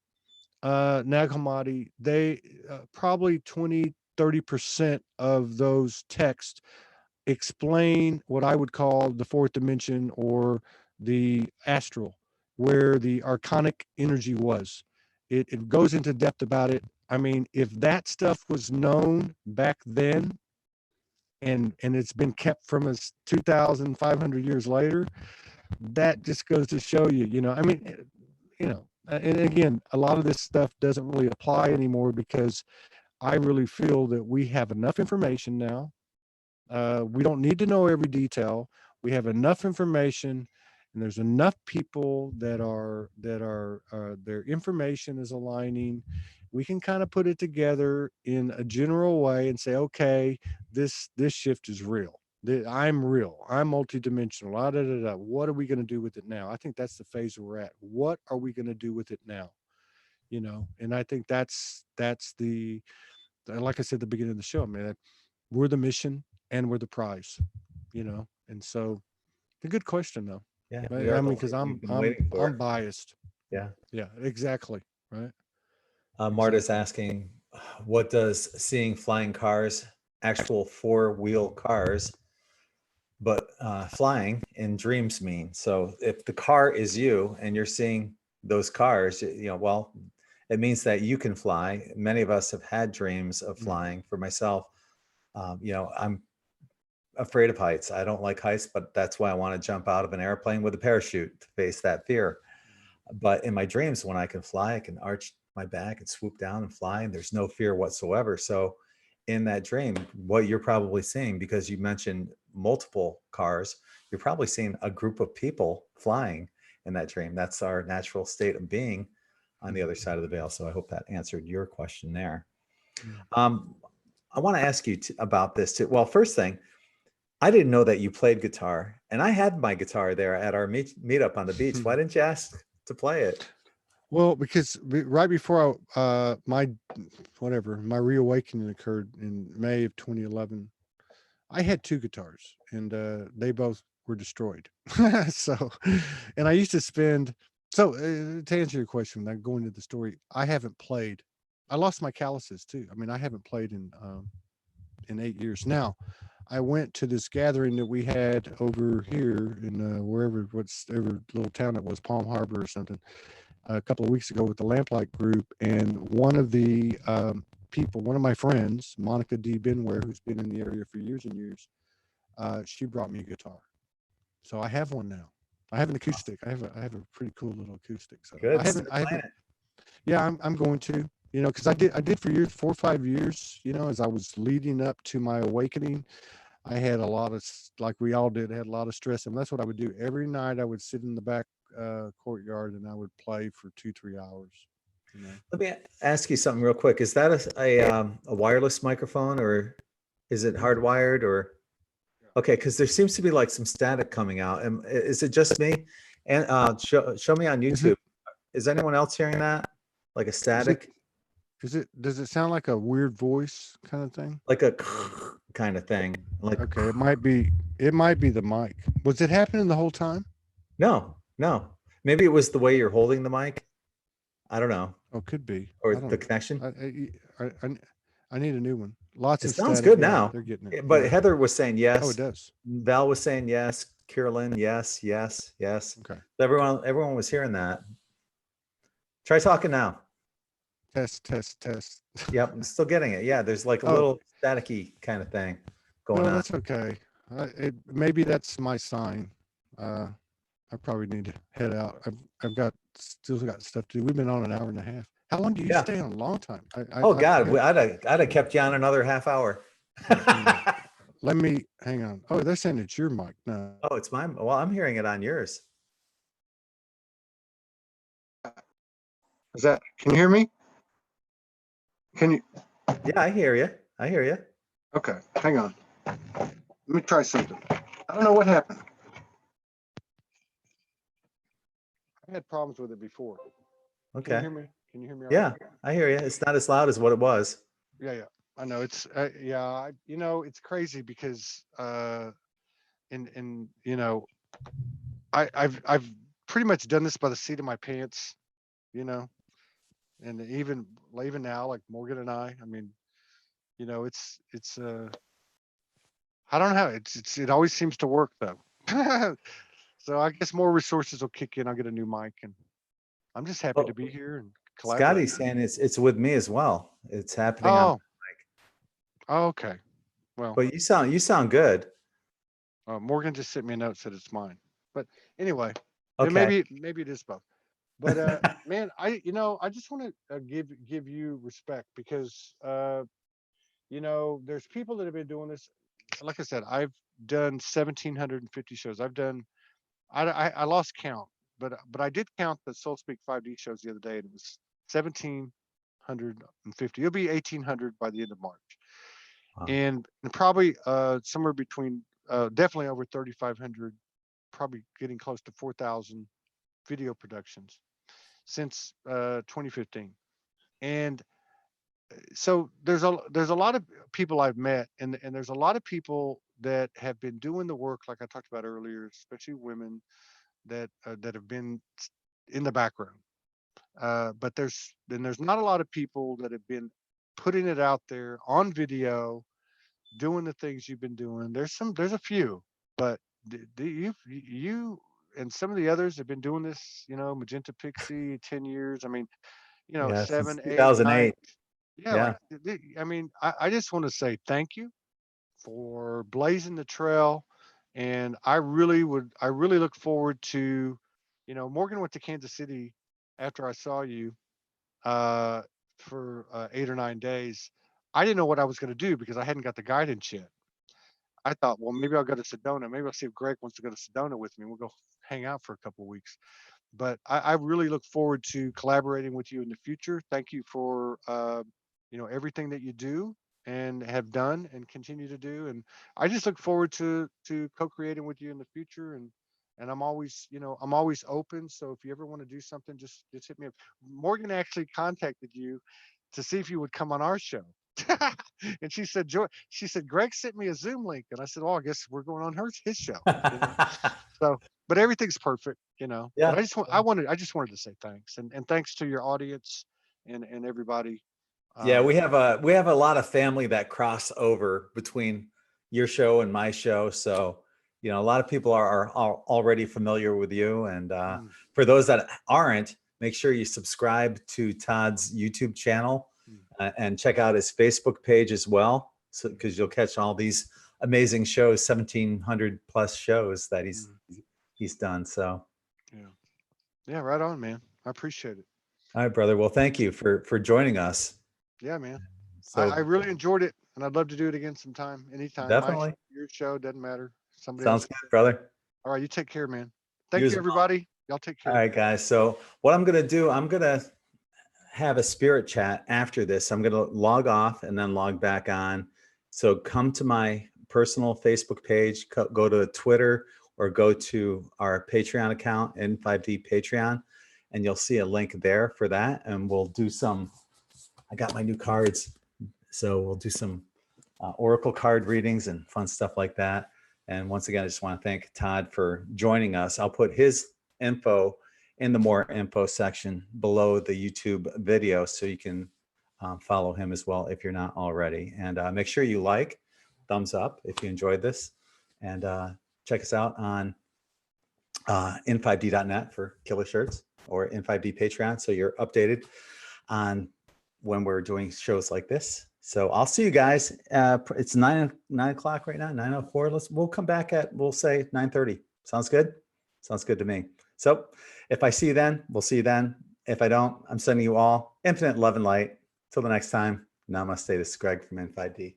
Speaker 1: Nag Hammadi, they probably 20-30% of those texts explain what I would call the fourth dimension, or the astral, where the archonic energy was. It goes into depth about it. I mean, if that stuff was known back then, and it's been kept from us 2,500 years later, that just goes to show you, you know, I mean, you know, and again, a lot of this stuff doesn't really apply anymore, because I really feel that we have enough information now. We don't need to know every detail. We have enough information, and there's enough people that are their information is aligning. We can kind of put it together in a general way and say, okay, this shift is real. I'm real. I'm multidimensional. Da, da, da, da. What are we going to do with it now? I think that's the phase we're at. What are we going to do with it now? You know, and I think that's like I said at the beginning of the show, man. We're the mission and we're the prize, you know. And so, a good question though.
Speaker 2: Yeah, we
Speaker 1: I
Speaker 2: are the
Speaker 1: mean, because
Speaker 2: light you've been waiting
Speaker 1: I'm
Speaker 2: for.
Speaker 1: biased.
Speaker 2: Yeah.
Speaker 1: Yeah, exactly. Right.
Speaker 2: Marta's
Speaker 1: Exactly.
Speaker 2: asking, what does seeing flying cars, actual four-wheel cars, but flying in dreams mean? So if the car is you and you're seeing those cars, you know, well, it means that you can fly. Many of us have had dreams of flying. For myself, you know, I'm afraid of heights. I don't like heights, but that's why I want to jump out of an airplane with a parachute to face that fear. But in my dreams, when I can fly, I can arch my back and swoop down and fly, and there's no fear whatsoever. So in that dream, what you're probably seeing, because you mentioned multiple cars, you're probably seeing a group of people flying in that dream. That's our natural state of being on the other side of the veil. So I hope that answered your question there. Um, I want to ask you about this too. Well, first thing, I didn't know that you played guitar, and I had my guitar there at our meetup on the beach. Why didn't you ask to play it?
Speaker 1: Well, because right before my my reawakening occurred in May of 2011, I had two guitars, and they both were destroyed. So, and I used to spend. So to answer your question, without going into the story, I haven't played. I lost my calluses too. I mean, I haven't played in 8 years now. I went to this gathering that we had over here in wherever whatever little town it was, Palm Harbor or something, a couple of weeks ago with the Lamplight group, and one of the people, one of my friends, Monica D. Benware, who's been in the area for years and years, she brought me a guitar, so I have one now. I have an acoustic. I have a pretty cool little acoustic. So
Speaker 2: Good.
Speaker 1: I
Speaker 2: Start playing
Speaker 1: haven't.
Speaker 2: it.
Speaker 1: Yeah, I'm going to. You know, because I did for years, 4 or 5 years. You know, as I was leading up to my awakening, I had a lot of, like we all did, had a lot of stress, and that's what I would do every night. I would sit in the back courtyard and I would play for 2 3 hours. You know,
Speaker 2: Let me ask you something real quick. Is that a wireless microphone, or is it
Speaker 1: yeah,
Speaker 2: hardwired, or
Speaker 1: yeah.
Speaker 2: okay? Because there seems to be like some static coming out. And is it just me? And show me on
Speaker 1: Is
Speaker 2: YouTube.
Speaker 1: it?
Speaker 2: Is anyone else hearing that? Like a
Speaker 1: Is it?
Speaker 2: static,
Speaker 1: Is it? Does it sound like a weird voice kind of thing?
Speaker 2: like a kind of thing? Like
Speaker 1: Okay, it might be. It might be the mic. Was it happening the whole time?
Speaker 2: no, no. Maybe it was the way you're holding the mic. I don't know,
Speaker 1: Oh, could be.
Speaker 2: or
Speaker 1: I
Speaker 2: the
Speaker 1: don't.
Speaker 2: connection.
Speaker 1: I need a new one. Lots
Speaker 2: It
Speaker 1: of
Speaker 2: sounds
Speaker 1: static.
Speaker 2: good
Speaker 1: Yeah,
Speaker 2: now.
Speaker 1: they're getting it.
Speaker 2: But
Speaker 1: Yeah.
Speaker 2: Heather was saying
Speaker 1: Oh, it
Speaker 2: yes.
Speaker 1: does.
Speaker 2: Val was saying yes. Carolyn, yes, yes, yes.
Speaker 1: Okay.
Speaker 2: Everyone was hearing that. Try talking now.
Speaker 1: Test, test, test.
Speaker 2: Yep, I'm still getting it. Yeah, there's like a
Speaker 1: Oh,
Speaker 2: little staticky kind of thing going
Speaker 1: well,
Speaker 2: on.
Speaker 1: that's okay. Maybe that's my sign. Uh, I probably need to head out. I've still got stuff to do. We've been on an hour and a half. How long do you
Speaker 2: Yeah.
Speaker 1: stay on? A long time.
Speaker 2: Oh
Speaker 1: I
Speaker 2: God,
Speaker 1: got.
Speaker 2: I'd have kept you on another half hour.
Speaker 1: Let me hang on. Oh, they're saying it's your mic. No,
Speaker 2: Oh, it's mine. Well, I'm hearing it on yours.
Speaker 1: is that? Can you hear me? Can you?
Speaker 2: Yeah, I hear you. I hear you.
Speaker 1: Okay, hang on. Let me try something. I don't know what happened. I had problems with it before. Can you
Speaker 2: Okay.
Speaker 1: hear me? Can you hear me all right?
Speaker 2: Yeah, I hear you. It's not as loud as what it was.
Speaker 1: Yeah, yeah. I know it's yeah. It's crazy because and I've pretty much done this by the seat of my pants. You know, and even now, like Morgan and I mean, it's I don't know. It always seems to work though. So I guess more resources will kick in. I'll get a new mic, and I'm just happy to
Speaker 2: Well,
Speaker 1: be here and
Speaker 2: Scotty's
Speaker 1: collaborating.
Speaker 2: saying it's with me as well. It's happening on,
Speaker 1: Oh, okay. Well,
Speaker 2: but you sound good.
Speaker 1: Morgan just sent me a note, said it's mine. But anyway,
Speaker 2: Okay.
Speaker 1: maybe it is both. But man, I just want to give you respect because there's people that have been doing this. Like I said, I've done 1,750 shows. I lost count, but I did count the Soul Speak 5D shows the other day, and it was 1,750. It'll be 1,800 by the end of March,
Speaker 2: Wow.
Speaker 1: and probably somewhere between definitely over 3,500, probably getting close to 4,000 video productions since 2015. And so there's a lot of people I've met, and there's a lot of people that have been doing the work, like I talked about earlier, especially women that have been in the background. But there's not a lot of people that have been putting it out there on video, doing the things you've been doing. There's a few, but you and some of the others have been doing this. Magenta Pixie, 10 years. I mean,
Speaker 2: Yeah, since
Speaker 1: 7, 8, 9.
Speaker 2: 2008.
Speaker 1: Yeah,
Speaker 2: Yeah.
Speaker 1: like I mean, I just want to say thank you for blazing the trail, and I really look forward to, Morgan went to Kansas City after I saw you uh, for 8 or 9 days. I didn't know what I was going to do because I hadn't got the guidance yet. I thought, well, maybe I'll go to Sedona. Maybe I'll see if Greg wants to go to Sedona with me. We'll go hang out for a couple of weeks. But I really look forward to collaborating with you in the future. Thank you for everything that you do and have done and continue to do. And I just look forward to co-creating with you in the future
Speaker 3: and I'm always, I'm always open. So if you ever want to do something, just hit me up. Morgan actually contacted you to see if you would come on our show. And she said, she said, Greg sent me a Zoom link. And I said, oh, I guess we're going on his show, you know? So, but everything's perfect, but
Speaker 2: Yeah.
Speaker 3: I just wanted to say thanks, and thanks to your audience and everybody.
Speaker 2: Yeah,
Speaker 3: Um,
Speaker 2: we have a lot of family that cross over between your show and my show. So, a lot of people are already familiar with you. And
Speaker 3: mm,
Speaker 2: for those that aren't, make sure you subscribe to Todd's YouTube channel
Speaker 3: mm,
Speaker 2: and check out his Facebook page as well. So, because you'll catch all these amazing shows, 1,700 plus shows that
Speaker 3: mm,
Speaker 2: he's done. So,
Speaker 3: yeah. Yeah, right on, man. I appreciate it.
Speaker 2: all right, brother. Well, thank you for joining us.
Speaker 3: Yeah, man. I
Speaker 2: So
Speaker 3: really enjoyed it, and I'd love to do it again sometime, anytime.
Speaker 2: definitely
Speaker 3: Your show doesn't matter. Somebody
Speaker 2: sounds
Speaker 3: else.
Speaker 2: good, brother.
Speaker 3: All right, you take care, man.
Speaker 2: You
Speaker 3: Thank
Speaker 2: as
Speaker 3: you,
Speaker 2: well.
Speaker 3: everybody. Y'all take
Speaker 2: All
Speaker 3: care.
Speaker 2: right, guys. So what I'm going to do, I'm going to have a spirit chat after this. I'm going to log off and then log back on. So come to my personal Facebook page, go to Twitter, or go to our Patreon account, In5D Patreon, and you'll see a link there for that. And we'll do I got my new cards. So we'll do some Oracle card readings and fun stuff like that. And once again, I just want to thank Todd for joining us. I'll put his info in the more info section below the YouTube video so you can follow him as well if you're not already. And make sure you thumbs up if you enjoyed this. And check us out on in5d.net for killer shirts, or In5D Patreon, so you're updated on when we're doing shows like this. So I'll see you guys. It's 9 o'clock right now, 9:04. We'll come back we'll say 9:30. Sounds good? Sounds good to me. So if I see you then, we'll see you then. If I don't, I'm sending you all infinite love and light. Till the next time, namaste. This is Greg from In5D.